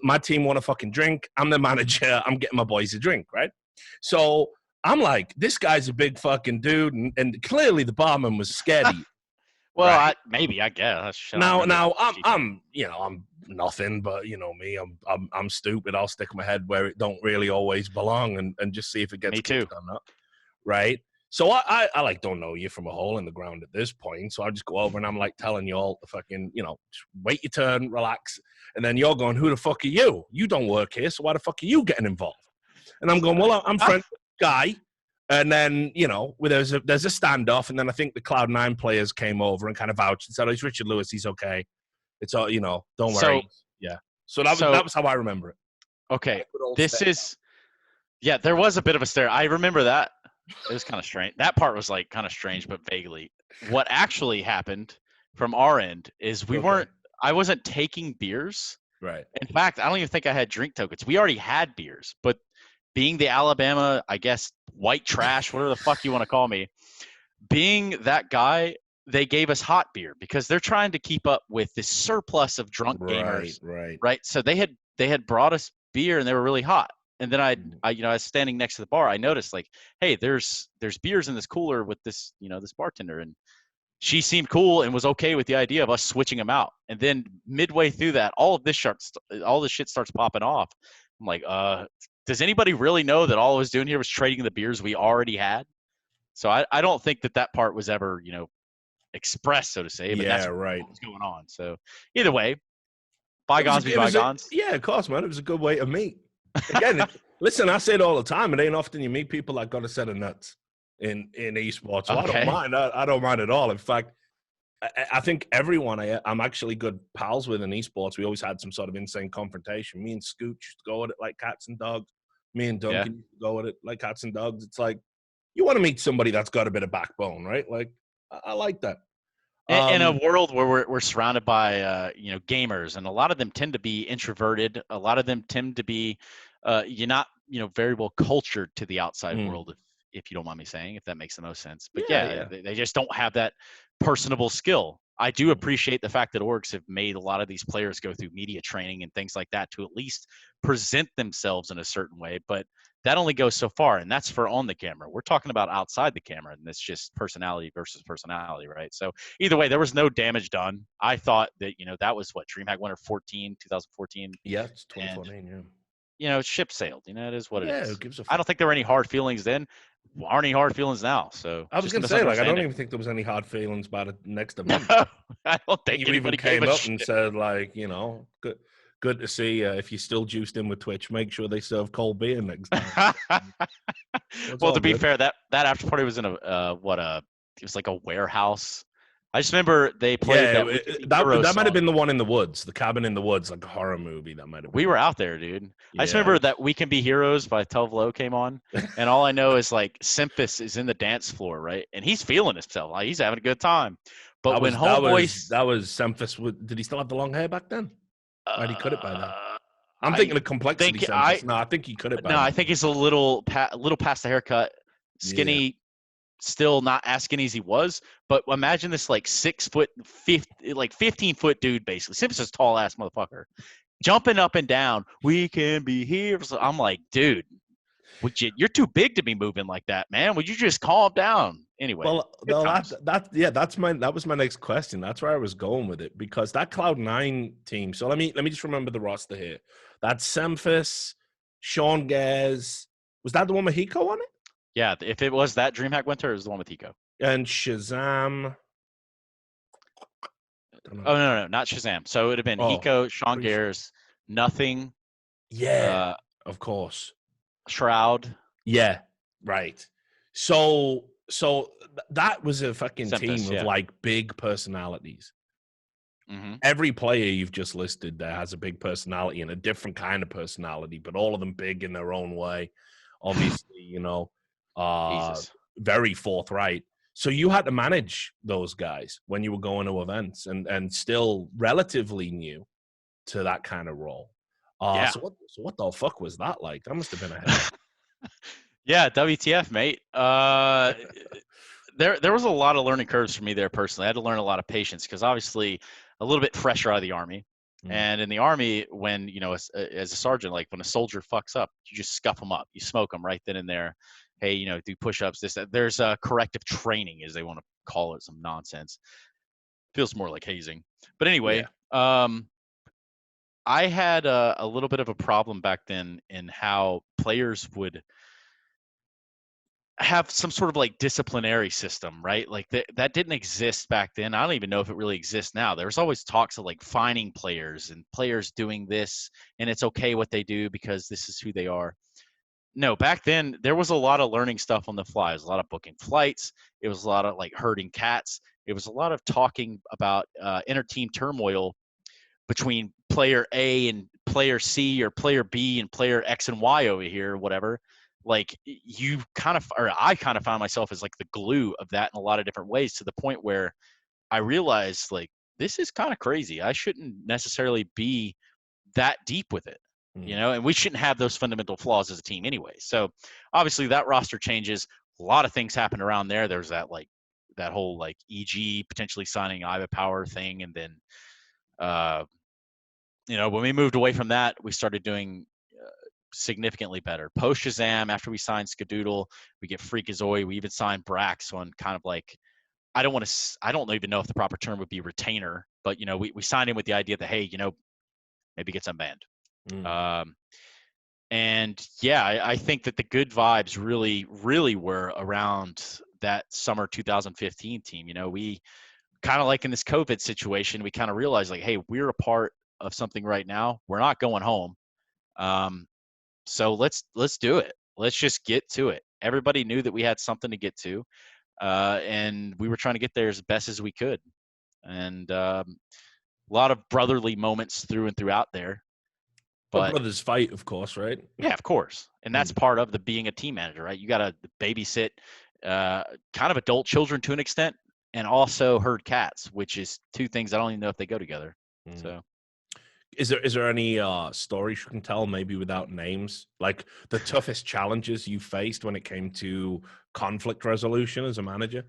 My team want to fucking drink. I'm the manager. I'm getting my boys a drink, right? So I'm like, this guy's a big fucking dude, and clearly the barman was scared. Well, right? I guess. Now, I'm nothing, but you know me, I'm stupid. I'll stick my head where it don't really always belong, and just see if it gets me too. Done up, right? So I like don't know you from a hole in the ground at this point. So I just go over and I'm like telling you all to fucking, just wait your turn, relax, and then you're going, who the fuck are you? You don't work here, so why the fuck are you getting involved? And I'm going, well, I'm friends. Guy, and then there's a standoff, and then I think the Cloud9 players came over and kind of vouched and said, "Oh, it's Richard Lewis, he's okay. It's all don't worry." So that was how I remember it. Okay, there was a bit of a stare. I remember that. It was kind of strange. That part was like kind of strange, but vaguely. What actually happened from our end is I wasn't taking beers. Right. In fact, I don't even think I had drink tokens. We already had beers, but being the Alabama, I guess, white trash, whatever the fuck you want to call me, being that guy, they gave us hot beer because they're trying to keep up with this surplus of drunk gamers. Right. So they had brought us beer and they were really hot. And then I was standing next to the bar. I noticed like, hey, there's beers in this cooler with this, this bartender, and she seemed cool and was okay with the idea of us switching them out. And then midway through that, all this shit starts popping off. I'm like, does anybody really know that all I was doing here was trading the beers we already had? So I don't think that part was ever, expressed, so to say. But that's what was going on. So either way, bygones be bygones. Yeah, of course, man. It was a good way to meet. Again, listen, I say it all the time. It ain't often you meet people that got a set of nuts in esports. So okay. I don't mind. I don't mind at all. In fact, I think everyone I'm actually good pals with in esports. We always had some sort of insane confrontation. Me and Scoot used to go at it like cats and dogs. Me and Duncan used to go at it like cats and dogs. It's like, you want to meet somebody that's got a bit of backbone, right? Like, I like that. In a world where we're surrounded by, gamers, and a lot of them tend to be introverted. A lot of them tend to be, you're not, very well cultured to the outside world, if you don't mind me saying, if that makes the most sense. But they just don't have that personable skill. I do appreciate the fact that orgs have made a lot of these players go through media training and things like that to at least present themselves in a certain way. But that only goes so far, and that's for on the camera. We're talking about outside the camera, and it's just personality versus personality, right? So either way, there was no damage done. I thought that, that was what, DreamHack Winter 2014. Yeah, it's And 2014, yeah. Ship sailed. It is what it Yeah, is. who gives a I fuck? don't think there were any hard feelings then. Aren't any hard feelings now. So I was just a going to say, like, I don't misunderstanding. even think there was any hard feelings about the next No, event. I don't think You even anybody gave came a up and shit. said, like, good to see. If you're still juiced in with Twitch, make sure they serve cold beer next time. Well, to be good. fair, that after party was in it was like a warehouse. I just remember they played that might have been the one in the woods, the cabin in the woods, like a horror movie. That might have been. We were out there, dude. Yeah, I just remember that "We Can Be Heroes" by Tove Lo came on, and all I know is like Simphis is in the dance floor, right, and he's feeling himself, like he's having a good time. But that when was Homeboy, that was Semphis. Did he still have the long hair back then? Why'd he cut it by then? I'm I thinking of complexity. think Semphis. No, I think he cut it by no, then. I think he's a little past the haircut, skinny. Yeah. Still not as skinny as he was, but imagine this like 15-foot dude, basically. Simpson's a tall ass motherfucker, jumping up and down. We can be here. So I'm like, dude, you're too big to be moving like that, man. Would you just calm down? Anyway, Well, that was my next question. That's where I was going with it, because that Cloud9 team. So let me just remember the roster here. That's Semphis, Sean Gares. Was that the one with Hiko on it? Yeah, if it was that DreamHack Winter, it was the one with Hiko. And Shazam. Oh, no, not Shazam. So it would have been Hiko, Sean Gares, Nothing. Yeah, of course. Shroud. Yeah, right. So that was a fucking team of like big personalities. Mm-hmm. Every player you've just listed there has a big personality and a different kind of personality, but all of them big in their own way. Obviously, very forthright. So you had to manage those guys when you were going to events and still relatively new to that kind of role. So what the fuck was that like? That must have been a hell. Yeah, WTF, mate. There was a lot of learning curves for me there personally. I had to learn a lot of patience because obviously a little bit fresher out of the Army. And in the Army, when, as a sergeant, like when a soldier fucks up, you just scuff them up. You smoke them right then and there. Hey, do push-ups, this, that. There's corrective training, as they want to call it, some nonsense. Feels more like hazing. But anyway, I had a little bit of a problem back then in how players would have some sort of like disciplinary system, right? Like that didn't exist back then. I don't even know if it really exists now. There's always talks of like fining players and players doing this, and it's okay what they do because this is who they are. No, back then there was a lot of learning stuff on the fly. It was a lot of booking flights. It was a lot of like herding cats. It was a lot of talking about inter-team turmoil between player A and player C, or player B and player X and Y over here, or whatever. Like I kind of found myself as like the glue of that in a lot of different ways, to the point where I realized like this is kind of crazy. I shouldn't necessarily be that deep with it, and we shouldn't have those fundamental flaws as a team anyway. So obviously that roster changes. A lot of things happened around there. There's that whole like EG potentially signing ibuypower thing, and then when we moved away from that, we started doing significantly better. Post Shazam, after we signed Skadoodle, we get Freakazoid. We even signed Brax on kind of like, I don't even know if the proper term would be retainer, but we signed him with the idea that, hey, maybe get unbanned. And yeah, I think that the good vibes really, really were around that summer 2015 team. We kind of like in this COVID situation, we kind of realized like, hey, we're a part of something right now. We're not going home. So let's do it. Let's just get to it. Everybody knew that we had something to get to, and we were trying to get there as best as we could. And a lot of brotherly moments through and throughout there. But brothers fight, of course, right? Yeah, of course. And that's part of being a team manager, right? You got to babysit kind of adult children to an extent, and also herd cats, which is two things I don't even know if they go together. So. Is there any stories you can tell, maybe without names, like the toughest challenges you faced when it came to conflict resolution as a manager?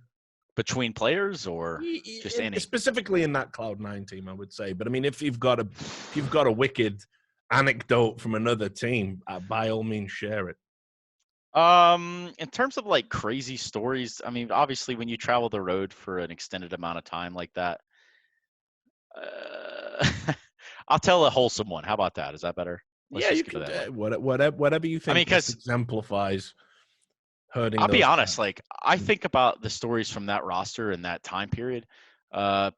between players or just any? Specifically in that Cloud9 team, I would say. But I mean, if you've got a wicked anecdote from another team, by all means, share it. In terms of like crazy stories, I mean, obviously when you travel the road for an extended amount of time like that, I'll tell a wholesome one. How about that? Is that better? Let's Yeah, just you give can. it that Whatever you think best because exemplifies hurting I'll be those honest, cats. like I think about the stories from that roster in that time period. Uh,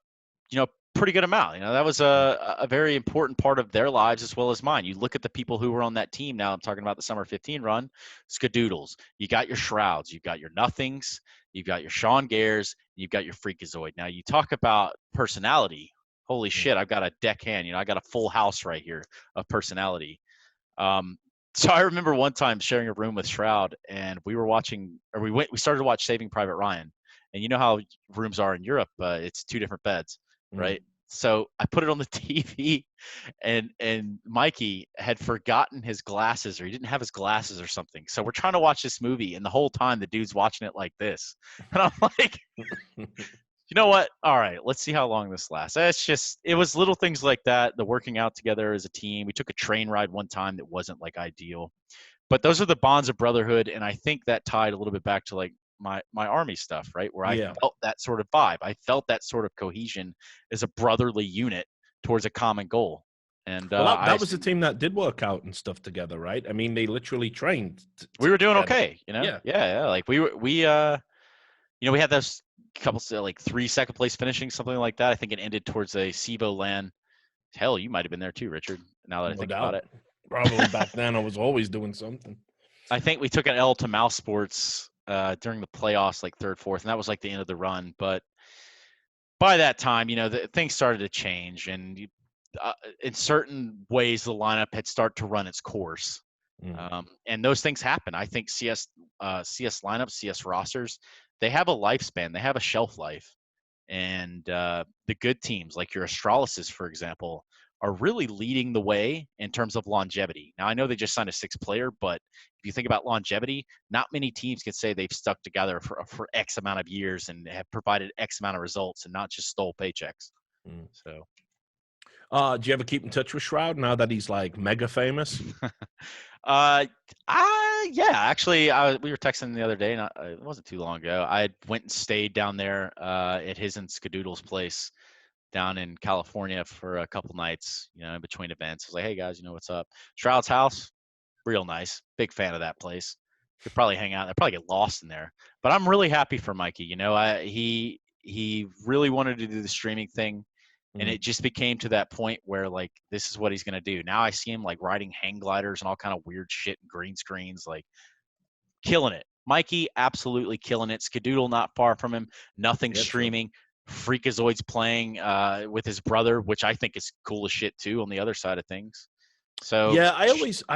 pretty good amount. That was a very important part of their lives as well as mine. You look at the people who were on that team. Now I'm talking about the Summer 15 run. Skadoodles. You got your Shrouds. You've got your Nothings. You've got your Sean Gares. You've got your Freakazoid. Now you talk about personality. Holy shit! I've got a deckhand. I got a full house right here of personality. So I remember one time sharing a room with Shroud, and we started to watch Saving Private Ryan, and you know how rooms are in Europe. It's 2 different beds, right? So I put it on the TV, and Mikey had forgotten his glasses, or he didn't have his glasses or something. So we're trying to watch this movie, and the whole time the dude's watching it like this, and I'm like, you know what? All right, let's see how long this lasts. It was little things like that, the working out together as a team. We took a train ride one time that wasn't like ideal, but those are the bonds of brotherhood, and I think that tied a little bit back to like my army stuff, right? Where I felt that sort of vibe. I felt that sort of cohesion as a brotherly unit towards a common goal. And well, that was the team that did work out and stuff together, right? I mean, they literally trained. We were doing okay, Yeah. Like we had those couple like 3 second place finishing, something like that. I think it ended towards a SIVO LAN. Hell, you might have been there too, Richard. Now that I think about it, probably back then I was always doing something. I think we took an L to Mouse Sports during the playoffs, like 3rd, 4th, and that was like the end of the run. But by that time, things started to change, and in certain ways, the lineup had started to run its course. And those things happen. I think CS lineups, CS rosters, they have a lifespan. They have a shelf life. And the good teams, like your Astraluses, for example, are really leading the way in terms of longevity. Now, I know they just signed a 6th player, but if you think about longevity, not many teams can say they've stuck together for X amount of years and have provided X amount of results and not just stole paychecks. So, do you ever keep in touch with Shroud now that he's like mega famous? Yeah, actually, we were texting the other day, and it wasn't too long ago. I went and stayed down there at his and Skadoodle's place down in California for a couple nights, in between events. I was like, hey guys, what's up? Shroud's house, real nice. Big fan of that place. Could probably hang out. I'd probably get lost in there. But I'm really happy for Mikey. He really wanted to do the streaming thing. And it just became to that point where like this is what he's gonna do. Now I see him like riding hang gliders and all kind of weird shit and green screens, like killing it. Mikey absolutely killing it. Skadoodle not far from him. Nothing streaming. Freakazoid's playing with his brother, which I think is cool as shit too on the other side of things. So yeah, I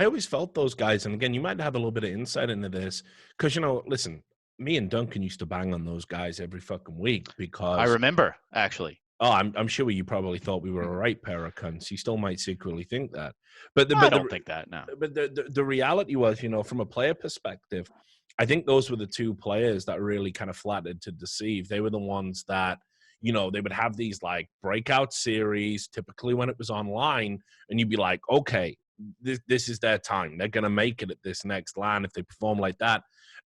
always felt those guys, and again, you might have a little bit of insight into this because listen, me and Duncan used to bang on those guys every fucking week because I remember actually. Oh, I'm sure you probably thought we were a right pair of cunts. You still might secretly think that, but I don't think that. No. But the reality was, from a player perspective, I think those were the 2 players that really kind of flattered to deceive. They were the ones that they would have these like breakout series, typically when it was online, and you'd be like, okay, this is their time. They're gonna make it at this next LAN if they perform like that.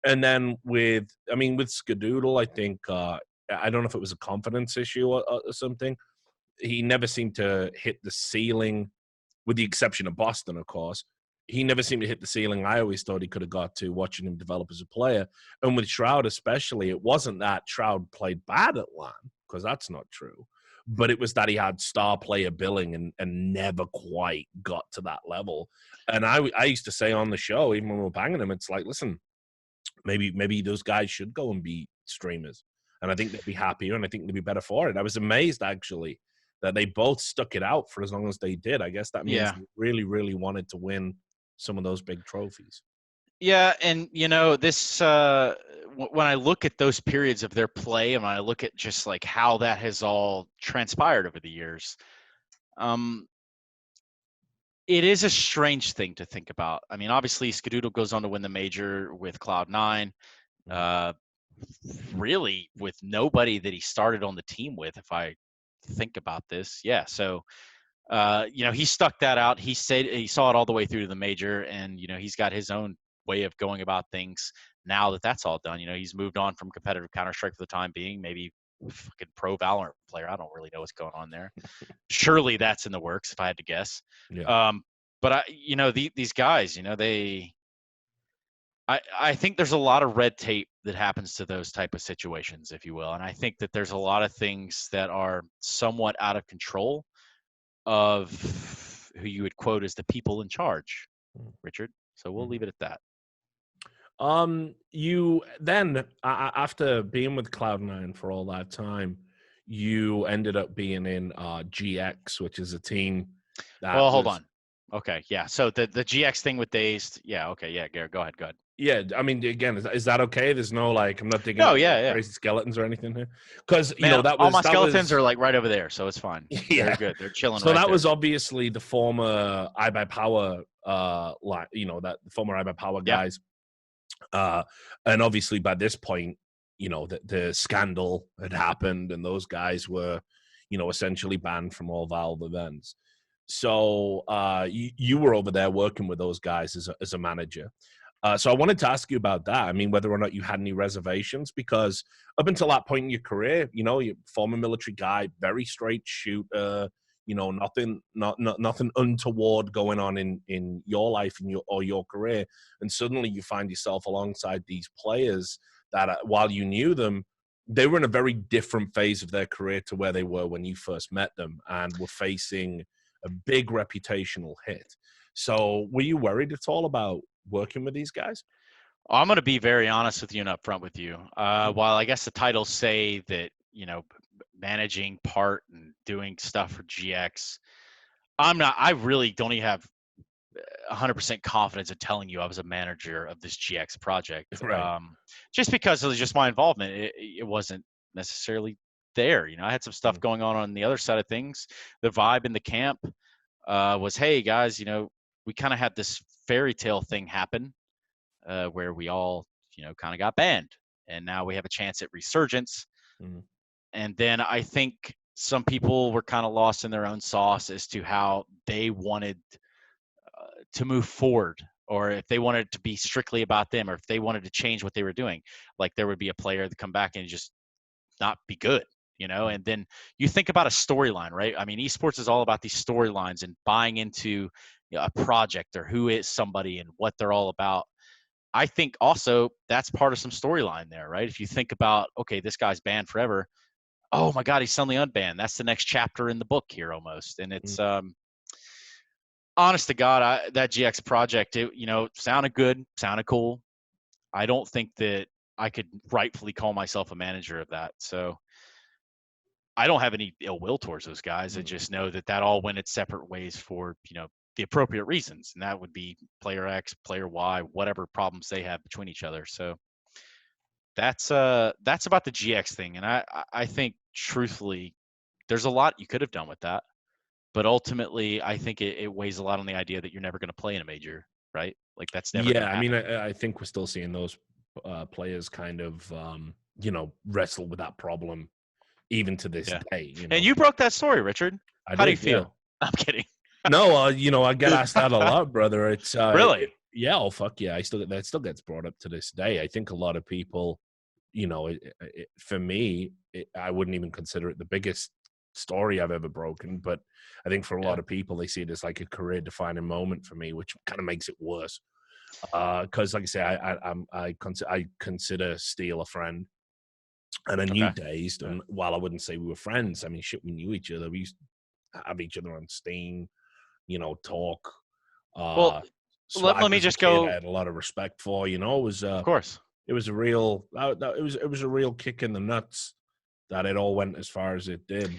And then with Skadoodle, I think. I don't know if it was a confidence issue or something. He never seemed to hit the ceiling, with the exception of Boston, of course. He never seemed to hit the ceiling I always thought he could have got to watching him develop as a player. And with Shroud especially, it wasn't that Shroud played bad at LAN, because that's not true. But it was that he had star player billing and never quite got to that level. And I used to say on the show, even when we were banging him, it's like, listen, maybe those guys should go and be streamers. And I think they'd be happier, and I think they'd be better for it. I was amazed, actually, that they both stuck it out for as long as they did. I guess that means they really, really wanted to win some of those big trophies. Yeah, and this when I look at those periods of their play, and when I look at just like how that has all transpired over the years, it is a strange thing to think about. I mean, obviously, Skadoodle goes on to win the major with Cloud9. really with nobody that he started on the team with, if I think about this. Yeah. So, he stuck that out. He said he saw it all the way through to the major, and, he's got his own way of going about things now that that's all done. He's moved on from competitive Counter-Strike for the time being, maybe fucking pro Valorant player. I don't really know what's going on there. Surely that's in the works if I had to guess. Yeah. But these guys, I think there's a lot of red tape that happens to those type of situations, if you will. And I think that there's a lot of things that are somewhat out of control of who you would quote as the people in charge, Richard. So we'll leave it at that. You then, after being with Cloud9 for all that time, you ended up being in GX, which is a team that hold on. Okay, yeah. So the GX thing with Dazed, yeah, okay, yeah, Garrett, go ahead. Yeah, I mean, again, is that okay? There's no, like, I'm not digging up crazy skeletons or anything here. Because, all my skeletons are, like, right over there, so it's fine. Yeah. They're good. They're chilling so right that there. was obviously the former ibuypower, that the former ibuypower guys. And obviously by this point, the scandal had happened and those guys were, essentially banned from all Valve events. So you were over there working with those guys as a manager. So I wanted to ask you about that. I mean, whether or not you had any reservations, because up until that point in your career, you're former military guy, very straight shooter, nothing untoward going on in your life and your career. And suddenly you find yourself alongside these players that, while you knew them, they were in a very different phase of their career to where they were when you first met them and were facing a big reputational hit. So were you worried at all about working with these guys? I'm going to be very honest with you and upfront with you. While I guess the titles say that, managing part and doing stuff for GX, I really don't even have 100% confidence in telling you I was a manager of this GX project. Right. Just because it was just my involvement. It wasn't necessarily there. I had some stuff going on the other side of things. The vibe in the camp was, hey guys, we kind of had this fairy tale thing happen where we all, kind of got banned, and now we have a chance at resurgence. And then I think some people were kind of lost in their own sauce as to how they wanted to move forward, or if they wanted it to be strictly about them, or if they wanted to change what they were doing. Like there would be a player that come back and just not be good, and then you think about a storyline, right? I mean, esports is all about these storylines and buying into a project or who is somebody and what they're all about. I think also that's part of some storyline there, right? If you think about, okay, this guy's banned forever. Oh my God, he's suddenly unbanned. That's the next chapter in the book here almost. And it's, honest to God, that GX project, it, sounded good, sounded cool. I don't think that I could rightfully call myself a manager of that. So I don't have any ill will towards those guys. I just know that all went its separate ways for, the appropriate reasons. And that would be player X, player Y, whatever problems they have between each other. So that's about the GX thing. And I think truthfully, there's a lot you could have done with that. But ultimately, I think it weighs a lot on the idea that you're never going to play in a major, right? Like that's never. Yeah, I mean, I think we're still seeing those players kind of, wrestle with that problem even to this day. And you broke that story, Richard. How do you feel? Yeah. I'm kidding. No, I get asked that a lot, brother. It's really, yeah. Oh, fuck yeah! That still gets brought up to this day. I think a lot of people, for me, I wouldn't even consider it the biggest story I've ever broken, but I think for a lot of people, they see it as like a career-defining moment for me, which kind of makes it worse. Because, like I say, I consider Steele a friend, and I knew Dazed. And while I wouldn't say we were friends, I mean, shit, we knew each other. We used to have each other on Steam, talk. Well, let me just go. I had a lot of respect for. It was of course. It was a real. It was a real kick in the nuts that it all went as far as it did.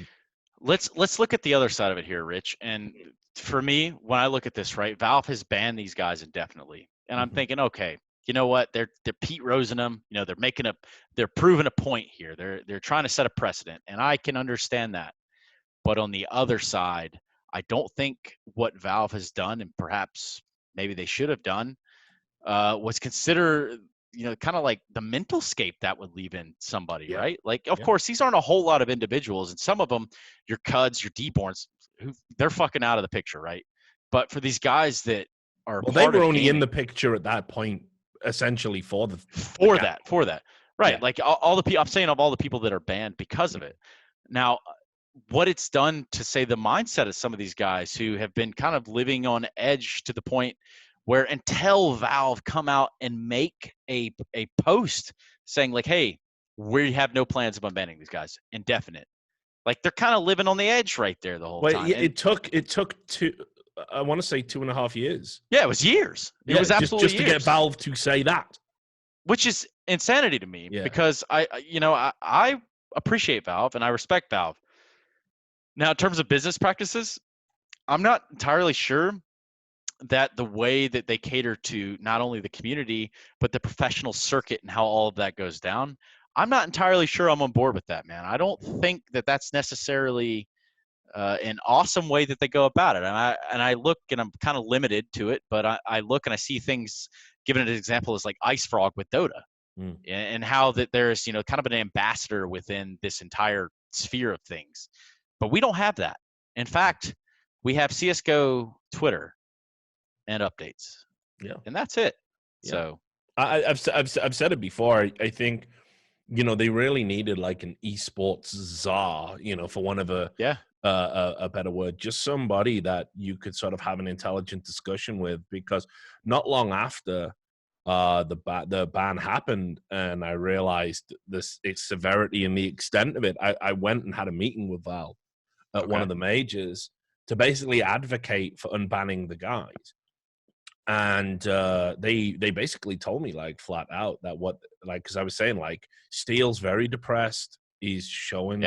Let's look at the other side of it here, Rich. And for me, when I look at this, right, Valve has banned these guys indefinitely, and I'm thinking, okay, you know what? They're Pete Rosing them. They're proving a point here. They're trying to set a precedent, and I can understand that. But on the other side, I don't think what Valve has done, and perhaps maybe they should have done, was consider kind of like the mental scape that would leave in somebody, right? Like, of Yeah. course, these aren't a whole lot of individuals, and some of them, your Cuds, your Deborns, they're fucking out of the picture, right? But for these guys that are they were only gaming, in the picture at that point, essentially for that, right? Yeah. Like all the people, I'm saying of all the people that are banned because of it. Now, what it's done to say the mindset of some of these guys who have been kind of living on edge to the point where until Valve come out and make a post saying like, hey, we have no plans of unbanning these guys, indefinite. Like they're kind of living on the edge right there the whole time. Yeah, it took I want to say 2.5 years. Yeah, it was years. It was absolutely just to get Valve to say that, which is insanity to me because I appreciate Valve and I respect Valve. Now, in terms of business practices, I'm not entirely sure that the way that they cater to not only the community, but the professional circuit and how all of that goes down, I'm not entirely sure I'm on board with that, man. I don't think that that's necessarily an awesome way that they go about it. And I look, and I'm kind of limited to it, but I look and I see things, given an example is like Ice Frog with Dota, and how that there's, kind of an ambassador within this entire sphere of things. But we don't have that. In fact, we have CSGO Twitter and updates. Yeah. And that's it. Yeah. So I've said it before. I think, they really needed like an esports czar, for one of a better word, just somebody that you could sort of have an intelligent discussion with, because not long after the ban happened and I realized its severity and the extent of it, I went and had a meeting with Valve at one of the majors to basically advocate for unbanning the guys. And they basically told me like flat out that because I was saying like Steele's very depressed. He's showing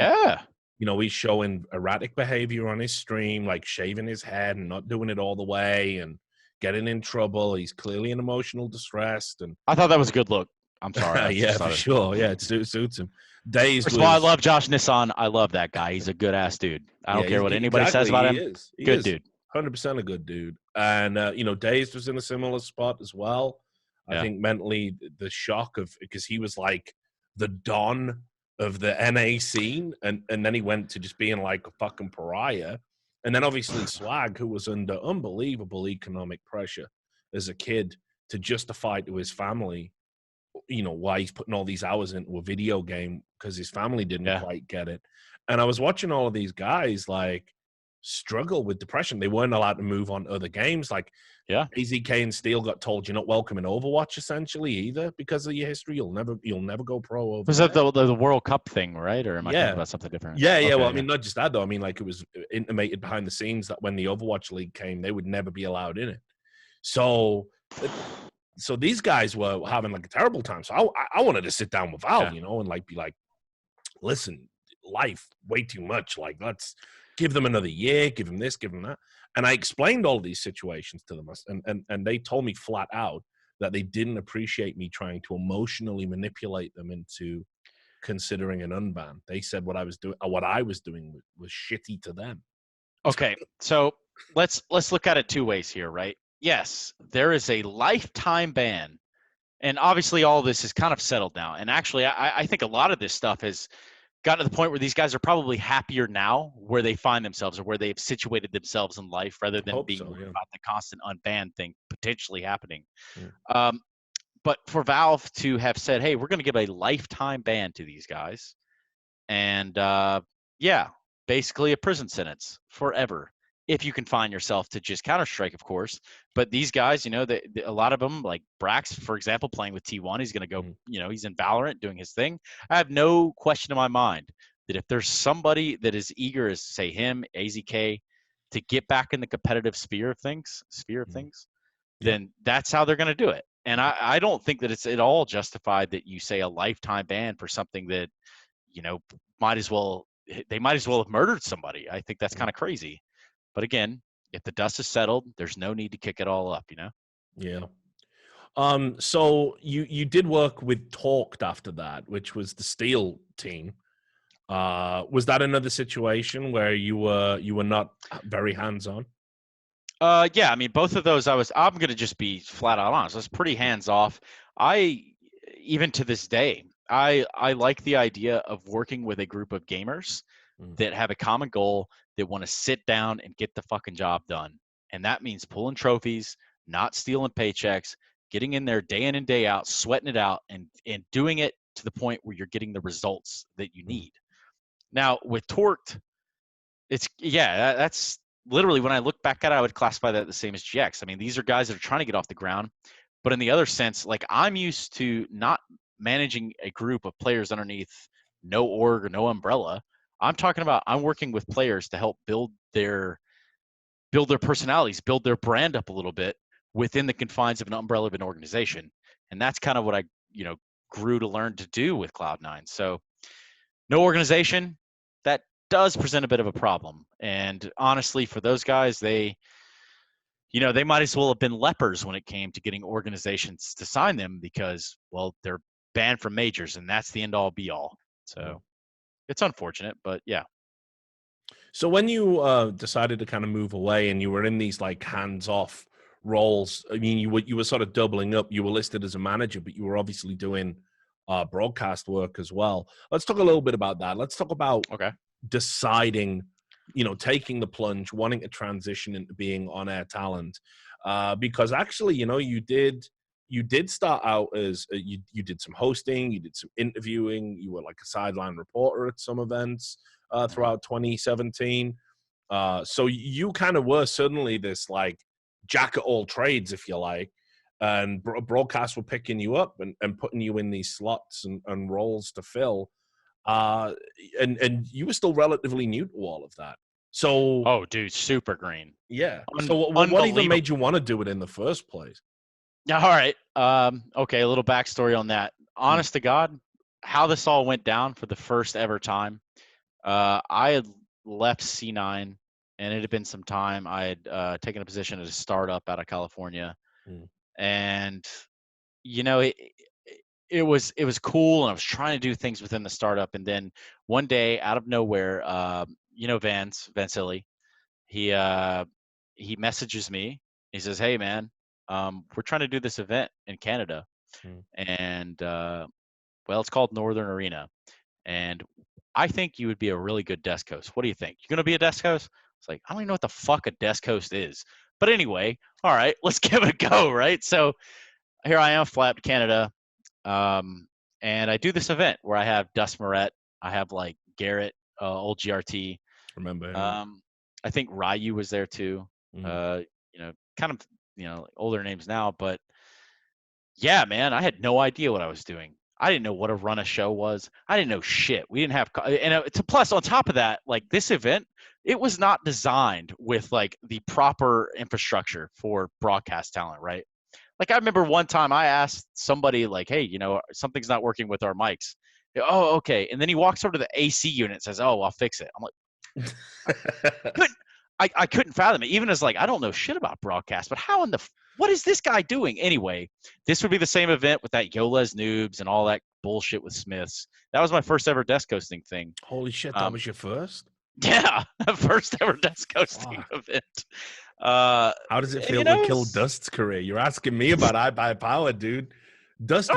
he's showing erratic behavior on his stream, like shaving his head and not doing it all the way and getting in trouble. He's clearly in emotional distress. And I thought that was a good look. I'm sorry. Yeah, for sure. Yeah, it suits him. Dazed First of all, I love Josh Nissan. I love that guy. He's a good ass dude. I don't care what anybody says about him. Good dude. 100% a good dude. And, Dazed was in a similar spot as well. I think mentally the shock of, because he was like the Don of the NA scene. And then he went to just being like a fucking pariah. And then obviously Swag, who was under unbelievable economic pressure as a kid to justify to his family, why he's putting all these hours into a video game because his family didn't quite get it. And I was watching all of these guys like struggle with depression. They weren't allowed to move on to other games. Like AZK and Steel got told you're not welcome in Overwatch essentially either because of your history. You'll never go pro over. Was that the World Cup thing, right? Or am I thinking about something different? Yeah. Well, I mean, not just that though. I mean, like it was intimated behind the scenes that when the Overwatch League came, they would never be allowed in it. So these guys were having like a terrible time. So I wanted to sit down with Valve, and like be like, listen, life way too much. Like let's give them another year, give them this, give them that. And I explained all these situations to them, and they told me flat out that they didn't appreciate me trying to emotionally manipulate them into considering an unban. They said what I was doing was shitty to them. Okay, so let's look at it two ways here, right? Yes, there is a lifetime ban, and obviously all this is kind of settled now. And actually, I think a lot of this stuff has gotten to the point where these guys are probably happier now where they find themselves or where they've situated themselves in life rather than being worried about the constant unban thing potentially happening. But for Valve to have said, hey, we're going to give a lifetime ban to these guys. And basically a prison sentence forever. If you can find yourself to just Counter-Strike, of course. But these guys, a lot of them, like Brax, for example, playing with T1, he's going to go, he's in Valorant doing his thing. I have no question in my mind that if there's somebody that is eager as, say, him, AZK, to get back in the competitive sphere of things, then that's how they're going to do it. And I don't think that it's at all justified that you say a lifetime ban for something that, might as well have murdered somebody. I think that's kind of crazy. But again, if the dust is settled, there's no need to kick it all up, Yeah. So you did work with Talked after that, which was the Steel team. Was that another situation where you were not very hands-on? Yeah, I mean, both of those I'm going to just be flat out honest. I was pretty hands-off. I even to this day, I like the idea of working with a group of gamers that have a common goal, that want to sit down and get the fucking job done. And that means pulling trophies, not stealing paychecks, getting in there day in and day out, sweating it out, and doing it to the point where you're getting the results that you need. Now, with Torqued, that's literally, when I look back at it, I would classify that the same as GX. I mean, these are guys that are trying to get off the ground. But in the other sense, like, I'm used to not managing a group of players underneath no org or no umbrella. I'm talking about, I'm working with players to help build their personalities, build their brand up a little bit within the confines of an umbrella of an organization. And that's kind of what I, grew to learn to do with Cloud9. So no organization, that does present a bit of a problem. And honestly, for those guys, they might as well have been lepers when it came to getting organizations to sign them, because, well, they're banned from majors, and that's the end all be all. So it's unfortunate, but yeah. So when you decided to kind of move away and you were in these like hands-off roles, I mean, you were sort of doubling up. You were listed as a manager, but you were obviously doing broadcast work as well. Let's talk a little bit about that. Let's talk about deciding, taking the plunge, wanting to transition into being on-air talent, because actually, you did start out as you did some hosting, you did some interviewing, you were like a sideline reporter at some events throughout 2017. So you kind of were suddenly this like jack of all trades, if you like, and broadcasts were picking you up and putting you in these slots and roles to fill. And you were still relatively new to all of that. So, oh, dude, super green. Yeah. So what even made you want to do it in the first place? All right. Okay, a little backstory on that. Honest to God, how this all went down for the first ever time. I had left C9, and it had been some time. I had taken a position at a startup out of California, and it was cool, and I was trying to do things within the startup. And then one day, out of nowhere, Vance Illy, he messages me. He says, "Hey, man, we're trying to do this event in Canada, and well, it's called Northern Arena, and I think you would be a really good desk host. What do you think? You're gonna be a desk host?" It's like, I don't even know what the fuck a desk host is. But anyway, all right, let's give it a go, right? So here I am, fly up to Canada, and I do this event where I have Dust Moret, I have like Garrett, old GRT. Remember? I think Ryu was there too. Kind of older names now, but yeah, man, I had no idea what I was doing. I didn't know what a run a show was. I didn't know shit. We didn't have, and to plus on top of that, like this event, it was not designed with like the proper infrastructure for broadcast talent, right? Like I remember one time I asked somebody like, "Hey, something's not working with our mics." "Oh, okay." And then he walks over to the AC unit and says, "Oh, I'll fix it." I'm like, I couldn't fathom it. Even as like, I don't know shit about broadcast, but how in the what is this guy doing? Anyway, this would be the same event with that Yoles Noobs and all that bullshit with Smiths. That was my first ever desk hosting thing. Holy shit, that was your first? Yeah, first ever desk hosting event. How does it feel to kill Dust's career? You're asking me about ibuypower, dude. Dust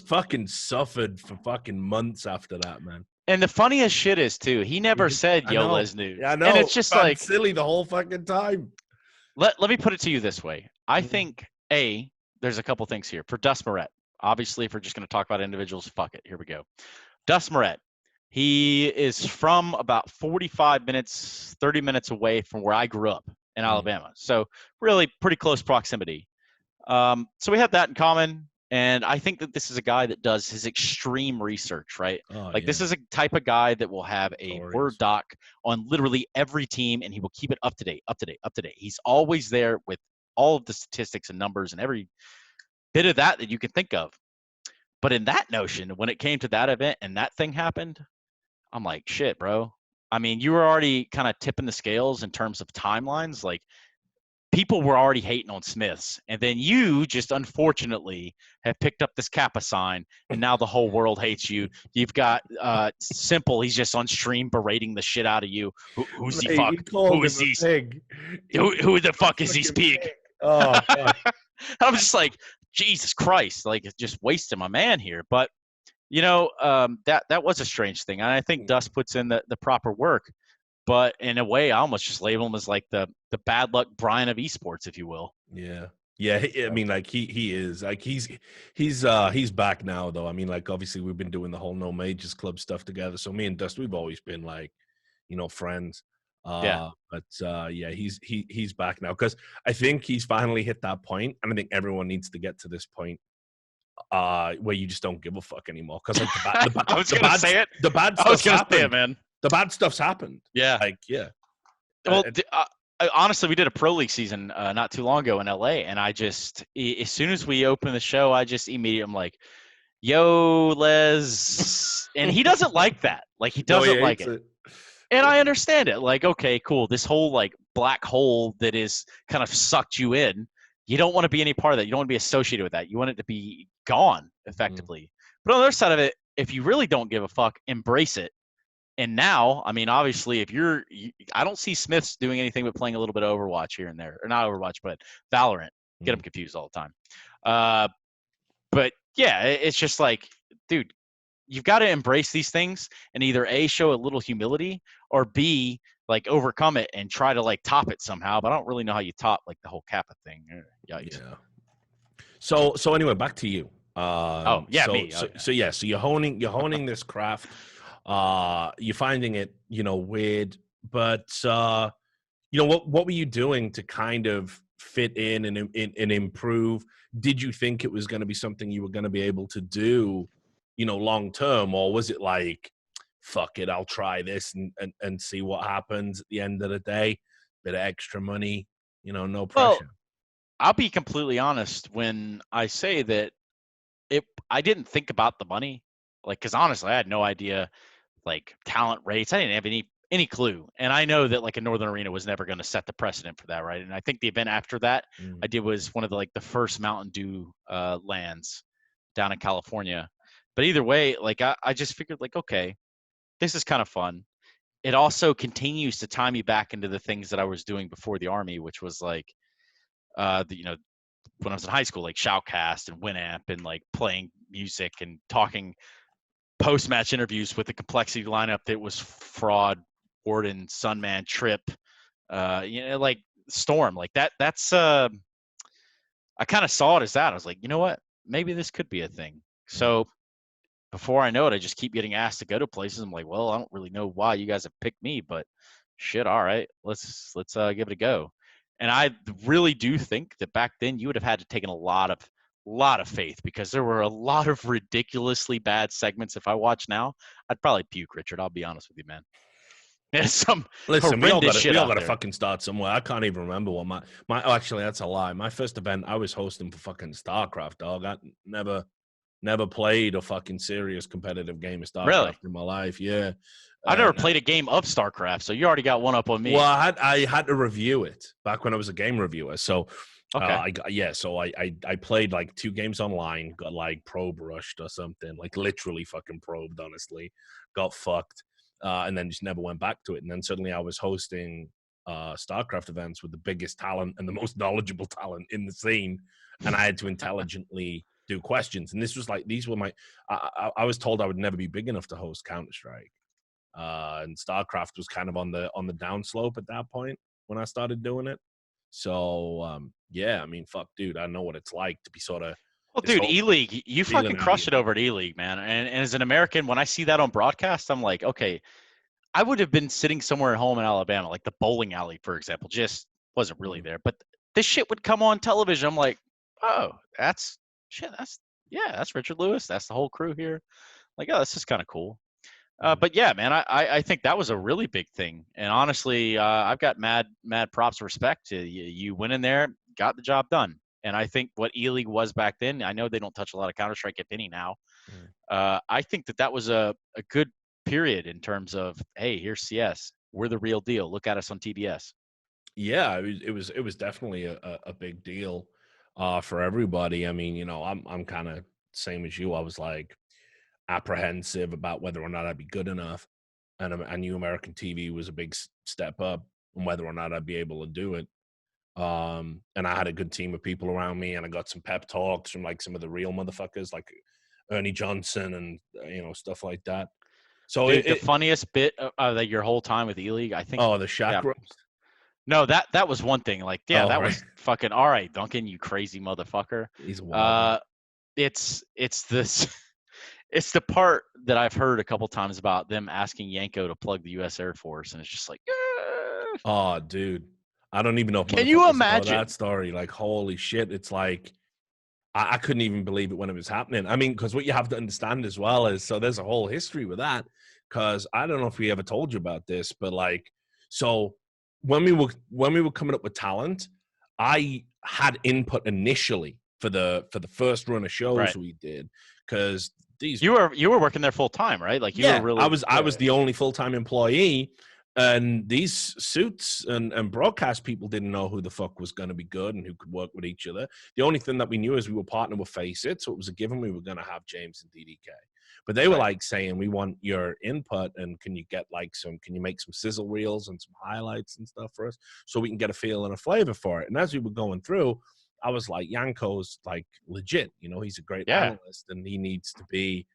fucking suffered for fucking months after that, man. And the funniest shit is too, he never said Yoles Noobs. Yeah, I know. And it's just like silly the whole fucking time. Let me put it to you this way. I think there's a couple things here. For Dust Moret, obviously, if we're just going to talk about individuals, fuck it. Here we go. Dust Moret. He is from about 45 minutes, 30 minutes away from where I grew up in Alabama. So really pretty close proximity. So we have that in common. And I think that this is a guy that does his extreme research, right? This is a type of guy that will have a Word doc on literally every team, and he will keep it up to date. He's always there with all of the statistics and numbers and every bit of that you can think of. But in that notion, when it came to that event and that thing happened, I'm like, shit, bro. I mean, you were already kind of tipping the scales in terms of timelines. Like, people were already hating on Smiths, and then you just unfortunately have picked up this Kappa sign, and now the whole world hates you. You've got Simple. He's just on stream berating the shit out of you. Who's he fuck? Who is he? Who the fuck is he pig? Oh, fuck. I'm just like, Jesus Christ, like it's just wasting my man here. But that was a strange thing, and I think Dust puts in the proper work. But in a way, I almost just label him as like the bad luck Brian of esports, if you will. Yeah. Yeah, I mean, like he is like he's back now though. I mean, like obviously we've been doing the whole No Majors Club stuff together. So me and Dust, we've always been like, friends. Yeah. But yeah, he's back now because I think he's finally hit that point, and I think everyone needs to get to this point where you just don't give a fuck anymore. Because like I was gonna say it. The bad I was stuff's gonna happened. say it, man. The bad stuff's happened. Yeah. Like yeah. Well, honestly, we did a pro league season not too long ago in LA, and I just as soon as we opened the show, I just immediately I'm like, "Yo, Les," and he doesn't like that. Like he doesn't like it. And I understand it. Like, okay, cool. This whole like black hole that is kind of sucked you in. You don't want to be any part of that. You don't want to be associated with that. You want it to be gone effectively. But on the other side of it, if you really don't give a fuck, embrace it. And now, I mean, obviously, I don't see Smiths doing anything but playing a little bit of Overwatch here and there, or not Overwatch, but Valorant. Get them confused all the time. But yeah, it's just like, dude, you've got to embrace these things and either A, show a little humility, or B, like overcome it and try to like top it somehow. But I don't really know how you top like the whole Kappa thing. Yikes. Yeah. So anyway, back to you. Me. So you're honing this craft. You're finding it, weird, but what were you doing to kind of fit in and improve? Did you think it was going to be something you were going to be able to do, long term, or was it like, fuck it, I'll try this and see what happens at the end of the day? Bit of extra money, no pressure. Well, I'll be completely honest when I say that I didn't think about the money, like, because honestly, I had no idea, like talent rates. I didn't have any clue, and I know that like a Northern Arena was never going to set the precedent for that, right? And I think the event after that I did was one of the first Mountain Dew lands down in California. But either way, like I just figured like, okay, this is kind of fun. It also continues to tie me back into the things that I was doing before the Army, which was like, when I was in high school, like Shoutcast and Winamp and like playing music and talking post-match interviews with the complexity lineup that was Fraud, Warden, Sunman, Trip, like Storm, like that's I kind of saw it as that. I was like, you know what? Maybe this could be a thing. So before I know it, I just keep getting asked to go to places. I'm like, well, I don't really know why you guys have picked me, but shit, all right, let's give it a go. And I really do think that back then you would have had to taken a lot of faith, because there were a lot of ridiculously bad segments. If I watch now, I'd probably puke, Richard. I'll be honest with you, man. There's some Listen, we all got to fucking start somewhere. I can't even remember what my actually, that's a lie. My first event I was hosting for fucking StarCraft, dog. I never played a fucking serious competitive game of StarCraft in my life. Yeah. I've never played a game of StarCraft, so you already got one up on me. Well, I had to review it back when I was a game reviewer. So I played like 2 games online, got like probe rushed or something, like literally fucking probed, honestly. Got fucked. And then just never went back to it. And then suddenly I was hosting StarCraft events with the biggest talent and the most knowledgeable talent in the scene. And I had to intelligently do questions. And these were I was told I would never be big enough to host Counter-Strike. And StarCraft was kind of on the downslope at that point when I started doing it. So, yeah, I mean, fuck, dude, I know what it's like to be sort of. Well, dude, Eleague, you fucking crushed it over at Eleague, man. And as an American, when I see that on broadcast, I'm like, okay, I would have been sitting somewhere at home in Alabama, like the bowling alley, for example, just wasn't really there. But this shit would come on television. I'm like, oh, that's Richard Lewis. That's the whole crew here. Like, oh, this is kind of cool. But yeah, man, I think that was a really big thing. And honestly, I've got mad props, respect to you. You went in there, got the job done. And I think what Eleague was back then, I know they don't touch a lot of Counter-Strike, if any, now. I think that was a good period in terms of, hey, here's CS. We're the real deal. Look at us on TBS. Yeah, it was definitely a big deal for everybody. I mean, I'm kind of same as you. I was like apprehensive about whether or not I'd be good enough, and I knew American TV was a big step up, and whether or not I'd be able to do it. And I had a good team of people around me, and I got some pep talks from like some of the real motherfuckers, like Ernie Johnson and stuff like that. So Dude, the funniest bit of your whole time with Eleague, I think. the Shaq Yeah. roast. No, that was one thing. Like, yeah, that right. was fucking all right, Duncan, you crazy motherfucker. He's a wild. It's this. It's the part that I've heard a couple times about them asking Yanko to plug the U.S. Air Force, and it's just like, oh, dude, I don't even know if can you imagine that story. Like, holy shit! It's like I couldn't even believe it when it was happening. I mean, because what you have to understand as well is, so there's a whole history with that. Because I don't know if we ever told you about this, but like, so when we were coming up with talent, I had input initially for the first run of shows we did, because you were working there full time, right? Like, you were really. I was the only full-time employee, and these suits and broadcast people didn't know who the fuck was going to be good and who could work with each other. The only thing that we knew is we were partnered with Face It, so it was a given we were going to have James and DDK. But they were like saying, we want your input, and can you make some sizzle reels and some highlights and stuff for us so we can get a feel and a flavor for it. And as we were going through, I was like, Yanko's like legit, he's a great analyst, and he needs to be,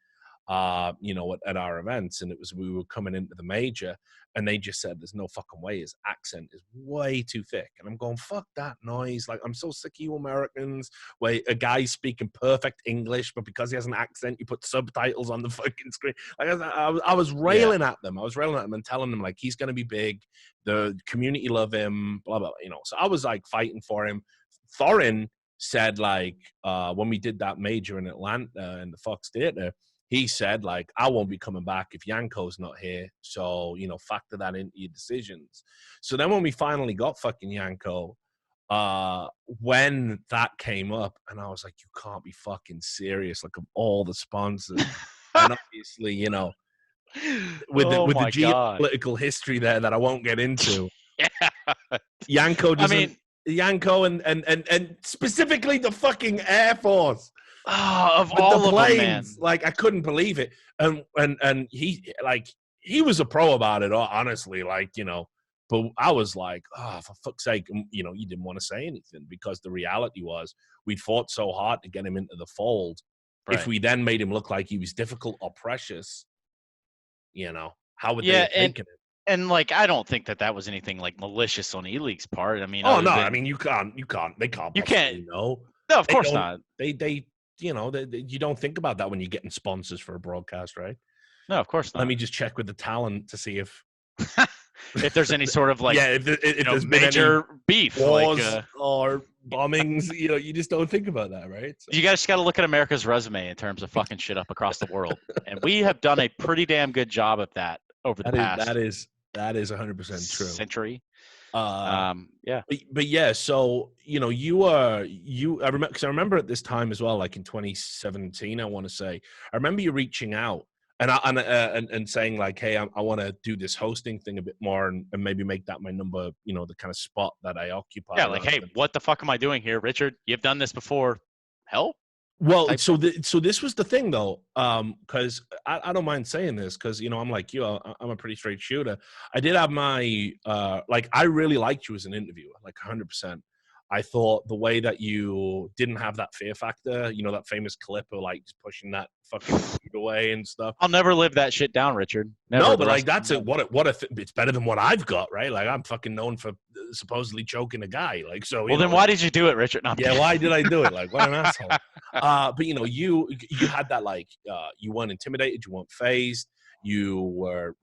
at our events. And we were coming into the major, and they just said, there's no fucking way, his accent is way too thick. And I'm going, fuck that noise. Like, I'm so sick of you Americans, where a guy's speaking perfect English, but because he has an accent, you put subtitles on the fucking screen. Like, I was railing at them. I was railing at them and telling them, like, he's going to be big. The community love him, blah, blah, blah. So I was like fighting for him. Thorin said, like, when we did that major in Atlanta in the Fox Theater, he said, like, I won't be coming back if Yanko's not here. So, factor that into your decisions. So then when we finally got fucking Yanko, when that came up, and I was like, you can't be fucking serious. Like, of all the sponsors, and obviously, with the geopolitical history there that I won't get into. Yanko doesn't. Yanko and specifically the fucking Air Force. Of all of them, man. Like, I couldn't believe it. And he was a pro about it, honestly, but I was like, for fuck's sake, you didn't want to say anything, because the reality was we fought so hard to get him into the fold. Right. If we then made him look like he was difficult or precious, how would they have taken it? And like, I don't think that was anything like malicious on Eleague's part. I mean, I mean, you can't. They can't. You can't. No, of course not. They you don't think about that when you're getting sponsors for a broadcast, right? No, of course not. Let me just check with the talent to see if there's any sort of like if there's major beef, wars, or bombings. You just don't think about that, right? So. You guys got to look at America's resume in terms of fucking shit up across the world, and we have done a pretty damn good job of that over the past. That is 100% true. Century. But yeah, so I remember, because I remember at this time as well, like in 2017, I want to say, I remember you reaching out and saying like, hey, I want to do this hosting thing a bit more, and maybe make that my number, the kind of spot that I occupy. Yeah, like, hey, what the fuck am I doing here, Richard? You've done this before. Hell. Well, so this was the thing, though, because I don't mind saying this, because, I'm like you, I'm a pretty straight shooter. I did have my, I really liked you as an interviewer, like 100%. I thought the way that you didn't have that fear factor, that famous clip of like just pushing that fucking food away and stuff. I'll never live that shit down, Richard. Never. No, but like it's better than what I've got, right? Like, I'm fucking known for supposedly choking a guy. Like, so. Well, then why did you do it, Richard? No, why did I do it? Like, what an asshole. But you had that, like, you weren't intimidated, you weren't fazed, you were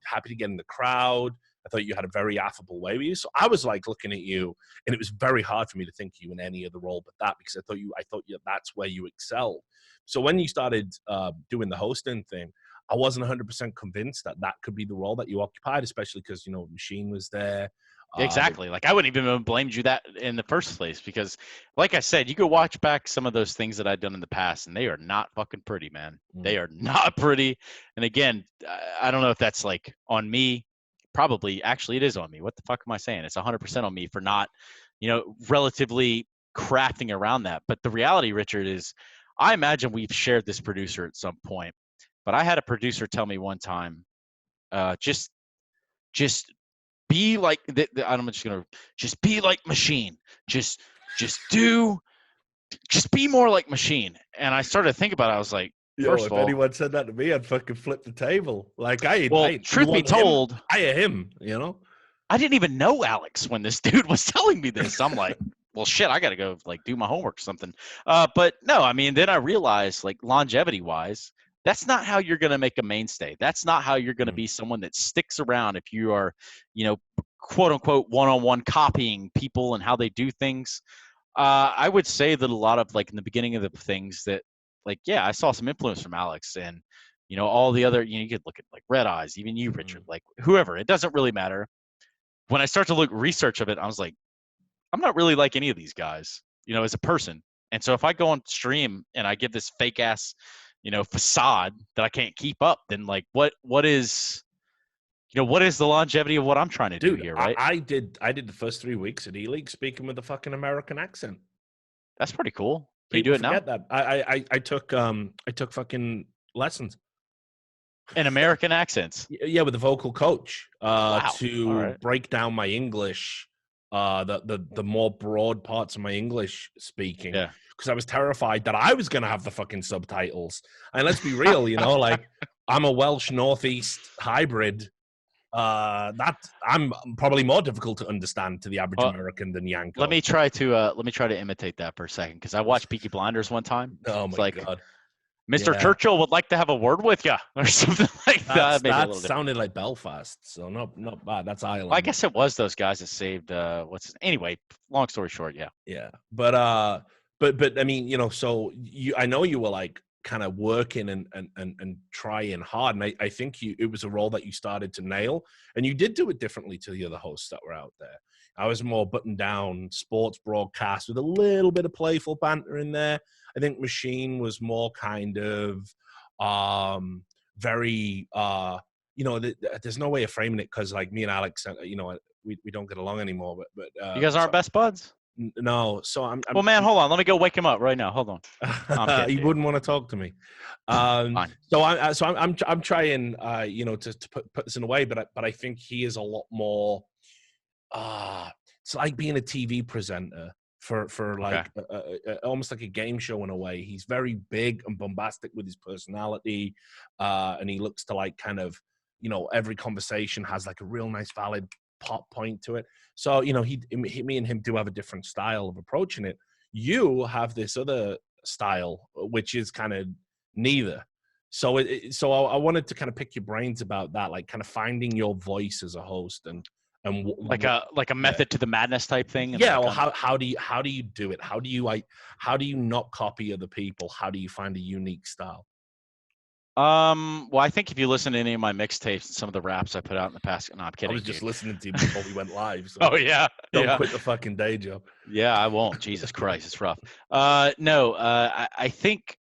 happy to get in the crowd. I thought you had a very affable way with you. So I was like looking at you, and it was very hard for me to think of you in any other role but that, because I thought that's where you excelled. So when you started doing the hosting thing, I wasn't 100% convinced that could be the role that you occupied, especially because, Machine was there. Exactly. Like, I wouldn't even have blamed you that in the first place, because like I said, you could watch back some of those things that I've done in the past, and they are not fucking pretty, man. They are not pretty. And again, I don't know if that's like on me. Probably, actually, it is on me. What the fuck am I saying? It's 100% on me for not, relatively crafting around that. But the reality, Richard, is I imagine we've shared this producer at some point. But I had a producer tell me one time, just be like I'm just gonna just be like Machine. Just be more like Machine. And I started to think about it. I was like, first If of all, anyone said that to me, I'd fucking flip the table. Like, truth be told, hire him, you know? I didn't even know Alex when this dude was telling me this. I'm like, well, shit, I got to go like do my homework or something. But no, I mean, then I realized like longevity wise, that's not how you're going to make a mainstay. That's not how you're going to be someone that sticks around if you are, quote unquote, one-on-one copying people and how they do things. I would say that a lot of like in the beginning of the things that like, yeah, I saw some influence from Alex and, all the other, you could look at like Red Eyes, even you, Richard, like whoever, it doesn't really matter. When I start to look research of it, I was like, I'm not really like any of these guys, as a person. And so if I go on stream and I give this fake ass, facade that I can't keep up, then like what is the longevity of what I'm trying to do here, right? I did the first 3 weeks at Eleague speaking with a fucking American accent. That's pretty cool. Can People you do it now? That. I took fucking lessons. In American accents. Yeah, with a vocal coach Wow. to break down my English, the more broad parts of my English speaking. Yeah. Because I was terrified that I was gonna have the fucking subtitles. And let's be real, like I'm a Welsh Northeast hybrid. That I'm probably more difficult to understand to the average American than Yanko. Let me try to imitate that for a second because I watched Peaky Blinders one time. Oh my god. Mr. Churchill would like to have a word with you, or something like that. That sounded like Belfast, so not bad. That's Ireland. Well, I guess it was those guys that saved. Anyway, long story short, yeah. Yeah, but I mean, so I know you were like kind of working and trying hard, and I think it was a role that you started to nail, and you did do it differently to the other hosts that were out there. I was more buttoned down sports broadcast with a little bit of playful banter in there. I think Machine was more kind of very there's no way of framing it because like me and Alex, we don't get along anymore. But you guys aren't best buds. No, so I'm. Well, man, hold on. Let me go wake him up right now. Hold on. He wouldn't want to talk to me. Fine. So I'm trying, to put this in a way, but I think he is a lot more. It's like being a TV presenter for like almost like a game show in a way. He's very big and bombastic with his personality, and he looks to like kind of every conversation has like a real nice valid pop point to it. So me and him do have a different style of approaching it. You have this other style which is kind of neither. So I wanted to kind of pick your brains about that, like kind of finding your voice as a host and like a method to the madness type thing. Yeah. Well, how do you do it? How do you not copy other people? How do you find a unique style? Well, I think if you listen to any of my mixtapes and some of the raps I put out in the past, no, I'm kidding. I was just listening to you before we went live. So oh yeah, don't quit the fucking day job. Yeah, I won't. Jesus Christ, it's rough. No, I think,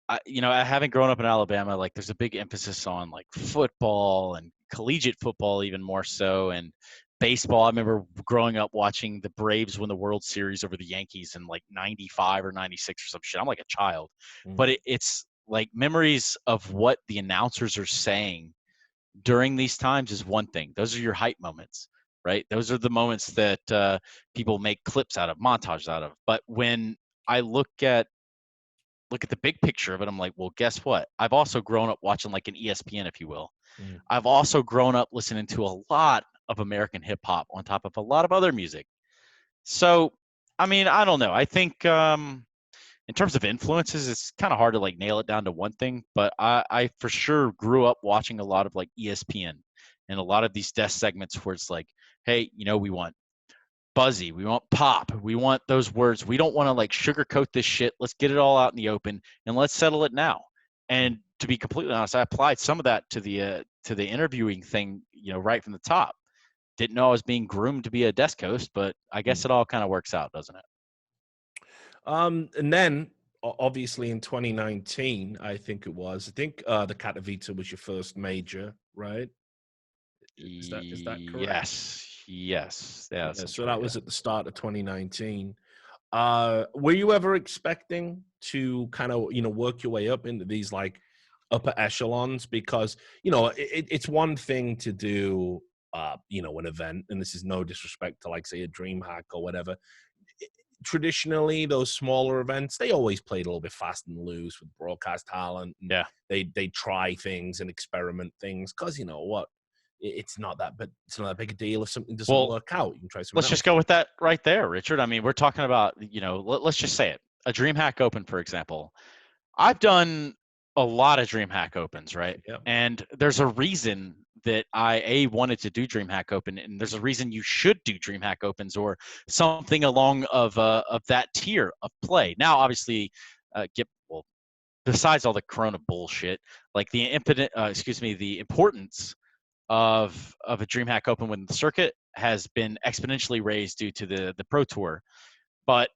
having grown up in Alabama, like there's a big emphasis on like football and collegiate football, even more so, and baseball. I remember growing up watching the Braves win the World Series over the Yankees in like 95 or 96 or some shit. I'm like a child, but it's like memories of what the announcers are saying during these times is one thing. Those are your hype moments, right? Those are the moments that people make clips out of, montages out of. But when I look at the big picture of it, I'm like, well, guess what? I've also grown up watching like an ESPN, if you will. I've also grown up listening to a lot of American hip hop on top of a lot of other music. So, I mean, I don't know. I think in terms of influences, it's kind of hard to like nail it down to one thing, but I for sure grew up watching a lot of like ESPN and a lot of these desk segments where it's like, hey, we want buzzy, we want pop, we want those words. We don't want to like sugarcoat this shit. Let's get it all out in the open and let's settle it now. And to be completely honest, I applied some of that to the interviewing thing, right from the top. Didn't know I was being groomed to be a desk host, but I guess it all kind of works out, doesn't it? And then obviously in 2019, I think the Katowice was your first major, right? Is that correct? Yes. Yeah, so that was at the start of 2019. Were you ever expecting to kind of, work your way up into these like upper echelons? Because, it's one thing to do an event, and this is no disrespect to like say a DreamHack or whatever. Traditionally, those smaller events, they always played a little bit fast and loose with broadcast talent. And they try things and experiment things because you know what, it's not that big a deal if something doesn't work out. You can try something else. Let's just go with that right there, Richard. I mean, we're talking about, let's just say it. A DreamHack Open, for example. I've done a lot of DreamHack Opens, right? Yep. And there's a reason that I wanted to do DreamHack Open, and there's a reason you should do DreamHack Opens or something along of that tier of play. Now, obviously, besides all the Corona bullshit, like the importance of a DreamHack Open within the circuit has been exponentially raised due to the Pro Tour. But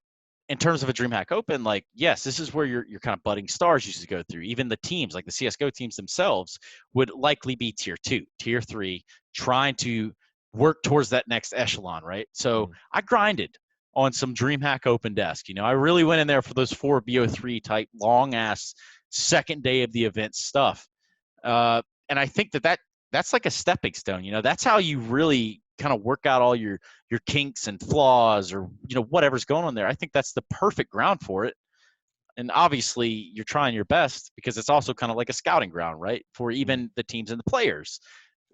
in terms of a DreamHack Open, like, yes, this is where your kind of budding stars used to go through. Even the teams, like the CSGO teams themselves, would likely be tier 2, tier 3, trying to work towards that next echelon, right? So I grinded on some DreamHack Open desk. I really went in there for those 4 BO3 type long-ass second day of the event stuff. And I think that's like a stepping stone. That's how you really kind of work out all your kinks and flaws or whatever's going on there. I think that's the perfect ground for it. And obviously you're trying your best because it's also kind of like a scouting ground, right? For even the teams and the players.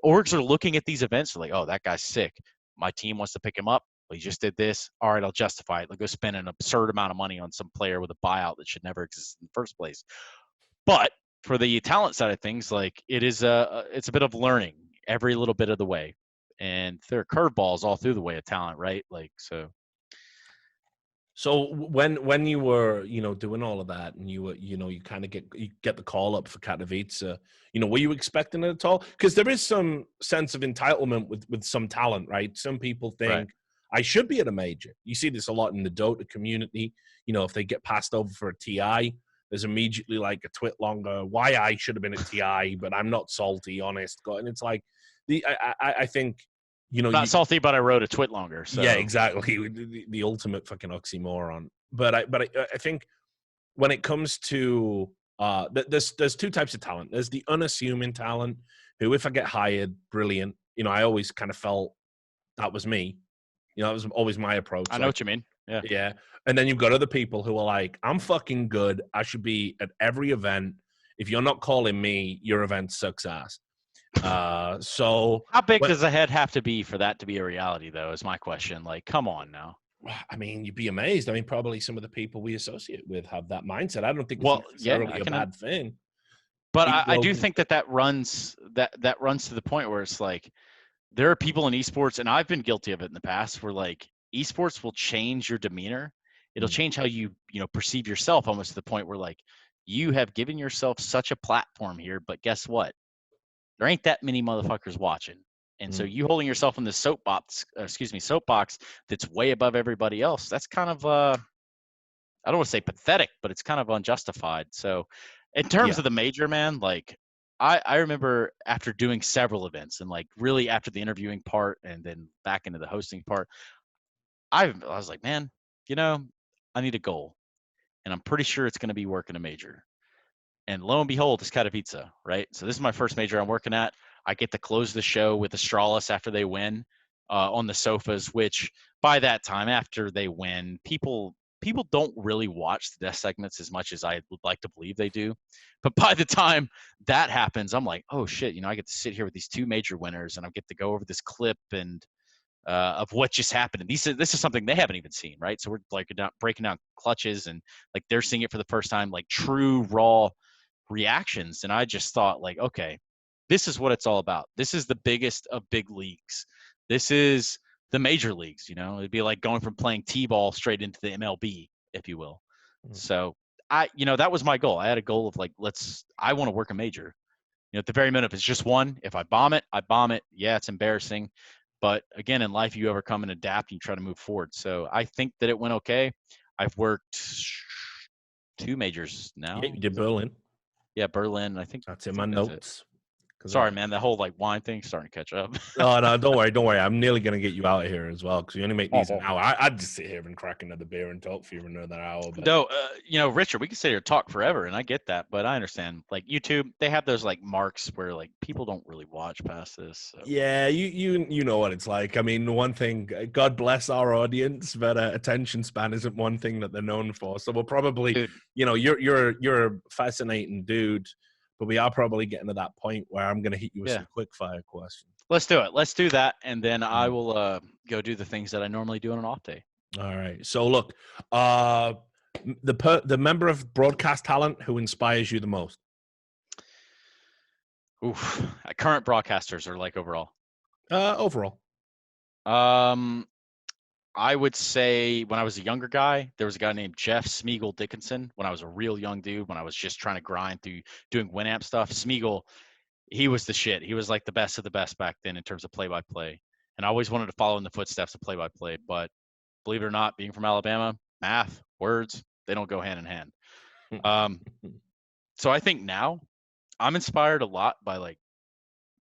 Orgs are looking at these events, they're like, oh, that guy's sick. My team wants to pick him up. Well, he just did this. All right, I'll justify it. They'll go spend an absurd amount of money on some player with a buyout that should never exist in the first place. But for the talent side of things, like it's a bit of learning every little bit of the way. And there are curveballs all through the way of talent, right? Like, so when you were, doing all of that and you were, you kind of get the call up for Katowice, were you expecting it at all? Because there is some sense of entitlement with some talent, right? Some people think I should be at a major. You see this a lot in the Dota community. If they get passed over for a TI, there's immediately like a twit longer why I should have been at TI, but I'm not salty, honest. And it's like I think not salty, but I wrote a twit longer. So. Yeah, exactly. The ultimate fucking oxymoron. But I think when it comes to there's 2 types of talent. There's the unassuming talent who, if I get hired, brilliant. I always kind of felt that was me. That was always my approach. I know what you mean. Yeah. Yeah. And then you've got other people who are like, I'm fucking good. I should be at every event. If you're not calling me, your event sucks ass. So how big does the head have to be for that to be a reality, though, is my question. Like, come on now. I mean, you'd be amazed. I mean, probably some of the people we associate with have that mindset. I don't think it's necessarily a bad thing. But I do think that runs to the point where it's like there are people in esports, and I've been guilty of it in the past, where like esports will change your demeanor. It'll change how you perceive yourself, almost to the point where like you have given yourself such a platform here, but guess what? There ain't that many motherfuckers watching. And so you holding yourself in the soapbox that's way above everybody else, that's kind of, I don't want to say pathetic, but it's kind of unjustified. So in terms of the major, man, like I remember after doing several events and like really after the interviewing part and then back into the hosting part, I was like, man, I need a goal. And I'm pretty sure it's going to be working a major. And lo and behold, it's Katowice, right? So this is my first major I'm working at. I get to close the show with Astralis after they win on the sofas, which by that time, after they win, people don't really watch the death segments as much as I would like to believe they do. But by the time that happens, I'm like, oh, shit, I get to sit here with these 2 major winners, and I get to go over this clip and of what just happened. And this is something they haven't even seen, right? So we're like breaking down clutches, and like they're seeing it for the first time, like true, raw reactions. And I just thought like, okay, this is what it's all about. This is the biggest of big leagues. This is the major leagues. It'd be like going from playing t-ball straight into the MLB, if you will. So that was my goal. I had a goal of like, I want to work a major. At the very minimum, if it's just one, if I bomb it, I bomb it. Yeah, it's embarrassing. But again, in life, you overcome and adapt and you try to move forward. So I think that it went okay. I've worked 2 majors now. Yeah, you did Berlin. Yeah, Berlin. I think that's in my notes. Sorry, man. The whole like wine thing's starting to catch up. Oh, no, don't worry. I'm nearly going to get you out of here as well because you only make these an hour. I'd just sit here and crack another beer and talk for you for another hour. But... No, Richard, we can sit here and talk forever, and I get that, but I understand. Like YouTube, they have those like marks where like people don't really watch past this. So. Yeah, you know what it's like. I mean, one thing, God bless our audience, but attention span isn't one thing that they're known for. So we'll probably, Dude. You're a fascinating dude. But we are probably getting to that point where I'm going to hit you with some quick fire questions. Let's do it. Let's do that. And then I will go do the things that I normally do on an off day. All right. So look, the member of broadcast talent who inspires you the most? Oof. Current broadcasters or like overall? Overall. I would say when I was a younger guy, there was a guy named Jeff Smeagol Dickinson. When I was a real young dude, when I was just trying to grind through doing Winamp stuff, Smeagol, he was the shit. He was like the best of the best back then in terms of play-by-play. And I always wanted to follow in the footsteps of play-by-play. But believe it or not, being from Alabama, math, words, they don't go hand in hand. So I think now I'm inspired a lot by like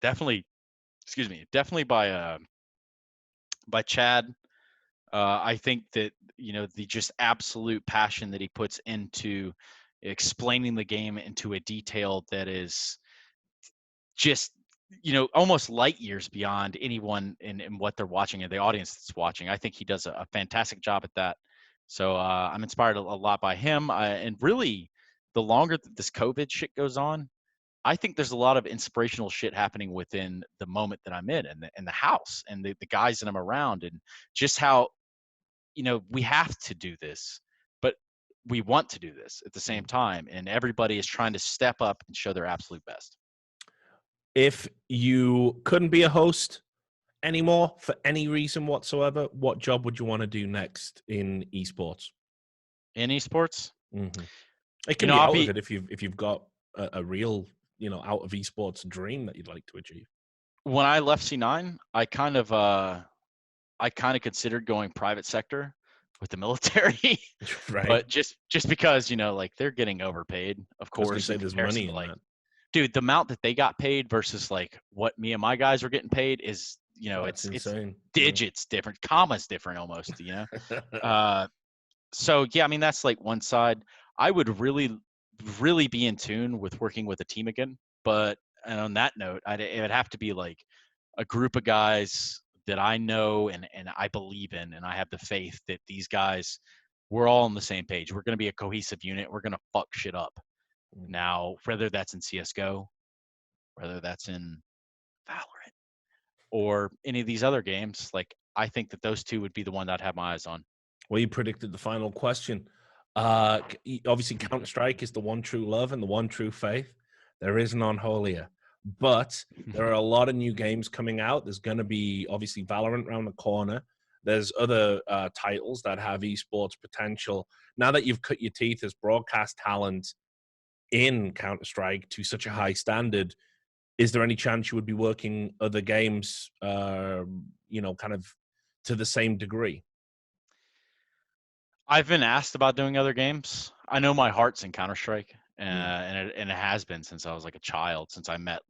definitely by Chad. I think that, the just absolute passion that he puts into explaining the game into a detail that is just, almost light years beyond anyone in what they're watching and the audience that's watching. I think he does a fantastic job at that. So I'm inspired a lot by him. And really, the longer that this COVID shit goes on, I think there's a lot of inspirational shit happening within the moment that I'm in and the house and the guys that I'm around and just how, we have to do this, but we want to do this at the same time. And everybody is trying to step up and show their absolute best. If you couldn't be a host anymore for any reason whatsoever, what job would you want to do next in esports? In esports? Mm-hmm. It can be out of it if you've got a real, out of esports dream that you'd like to achieve. When I left C9, I kind of considered going private sector with the military, right? But just because like they're getting overpaid, of course. I was gonna say there's money in that. Dude, the amount that they got paid versus like what me and my guys were getting paid is, it's insane. It's digits different, commas different almost. So yeah, I mean that's like one side. I would really, really be in tune with working with a team again, and on that note, it would have to be like a group of guys that I know and I believe in, and I have the faith that these guys, we're all on the same page. We're going to be a cohesive unit. We're going to fuck shit up. Now, whether that's in CSGO, whether that's in Valorant, or any of these other games, like I think that those two would be the one that I'd have my eyes on. Well, you predicted the final question. Obviously, Counter-Strike is the one true love and the one true faith. There is none holier. But there are a lot of new games coming out. There's going to be, obviously, Valorant around the corner. There's other titles that have esports potential. Now that you've cut your teeth as broadcast talent in Counter-Strike to such a high standard, is there any chance you would be working other games, kind of to the same degree? I've been asked about doing other games. I know my heart's in Counter-Strike. And it has been since I was like a child, since I met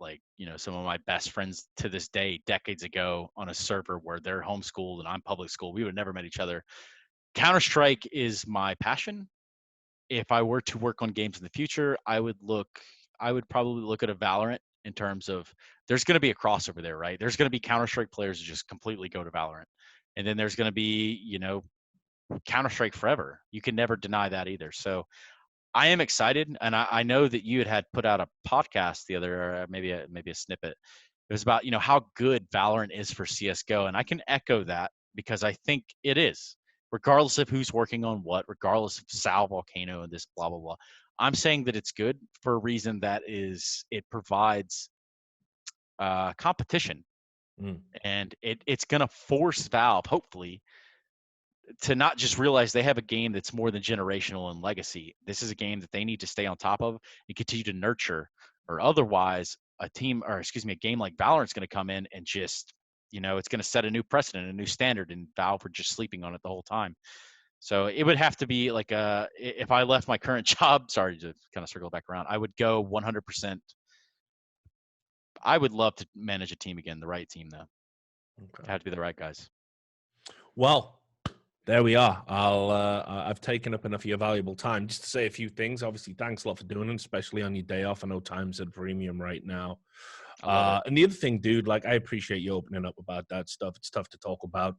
some of my best friends to this day decades ago on a server where they're homeschooled and I'm public school. We would have never met each other. Counter-Strike is my passion. If I were to work on games in the future, I would probably look at a Valorant in terms of there's going to be a crossover there, right? There's going to be Counter-Strike players who just completely go to Valorant. And then there's going to be, Counter-Strike forever. You can never deny that either. So I am excited, and I know that you had put out a podcast the other, maybe a snippet. It was about how good Valorant is for CS:GO, and I can echo that because I think it is, regardless of who's working on what, regardless of Sal Volcano and this blah blah blah. I'm saying that it's good for a reason that is it provides competition, and it's going to force Valve hopefully to not just realize they have a game that's more than generational and legacy. This is a game that they need to stay on top of and continue to nurture, or otherwise a game like Valorant is going to come in and just, it's going to set a new precedent, a new standard, and Valve are just sleeping on it the whole time. So it would have to be like if I left my current job, sorry to kind of circle back around, I would go 100%. I would love to manage a team again, the right team though. Okay. It had to be the right guys. Well, there we are. I've taken up enough of your valuable time just to say a few things. Obviously, thanks a lot for doing it, especially on your day off. I know time's at a premium right now. I love it. And the other thing, dude, like, I appreciate you opening up about that stuff. It's tough to talk about.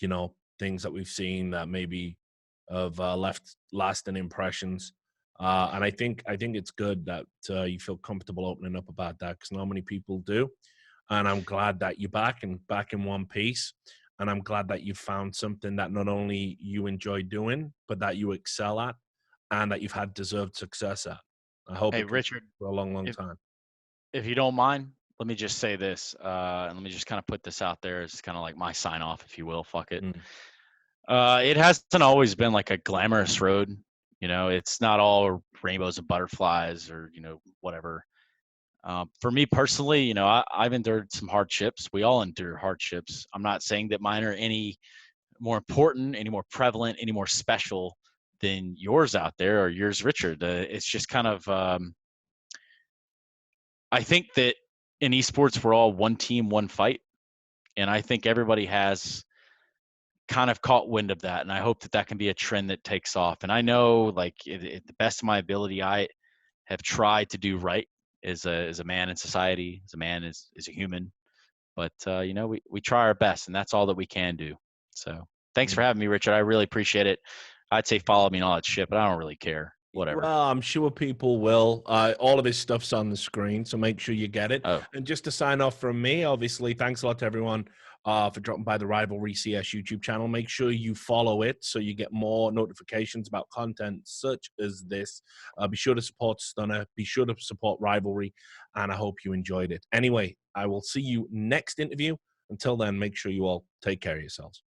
You know, things that we've seen that maybe have left lasting impressions. And I think it's good that you feel comfortable opening up about that, because not many people do. And I'm glad that you're back in one piece. And I'm glad that you found something that not only you enjoy doing, but that you excel at, and that you've had deserved success at. I hope Hey, it continues Richard, for a long, long time. if you don't mind, let me just say this, and let me just kind of put this out there as kind of like my sign off, if you will. Fuck it. It hasn't always been like a glamorous road. You know, it's not all rainbows and butterflies or, you know, whatever. For me personally, you know, I've endured some hardships. We all endure hardships. I'm not saying that mine are any more important, any more prevalent, any more special than yours out there or yours, Richard. It's just kind of, I think that in esports, we're all one team, one fight. And I think everybody has kind of caught wind of that. And I hope that that can be a trend that takes off. And I know, like, at the best of my ability, I have tried to do right as a man in society, as a man, as a human. But, you know, we try our best, and that's all that we can do. So thanks for having me, Richard. I really appreciate it. I'd say follow me and all that shit, but I don't really care. Whatever. Well, I'm sure people will. All of his stuff's on the screen, so make sure you get it. Oh, And just to sign off from me, obviously, thanks a lot to everyone for dropping by the Rivalry CS YouTube channel. Make sure you follow it so you get more notifications about content such as this. Be sure to support Stunna. Be sure to support Rivalry, and I hope you enjoyed it. Anyway, I will see you next interview. Until then, make sure you all take care of yourselves.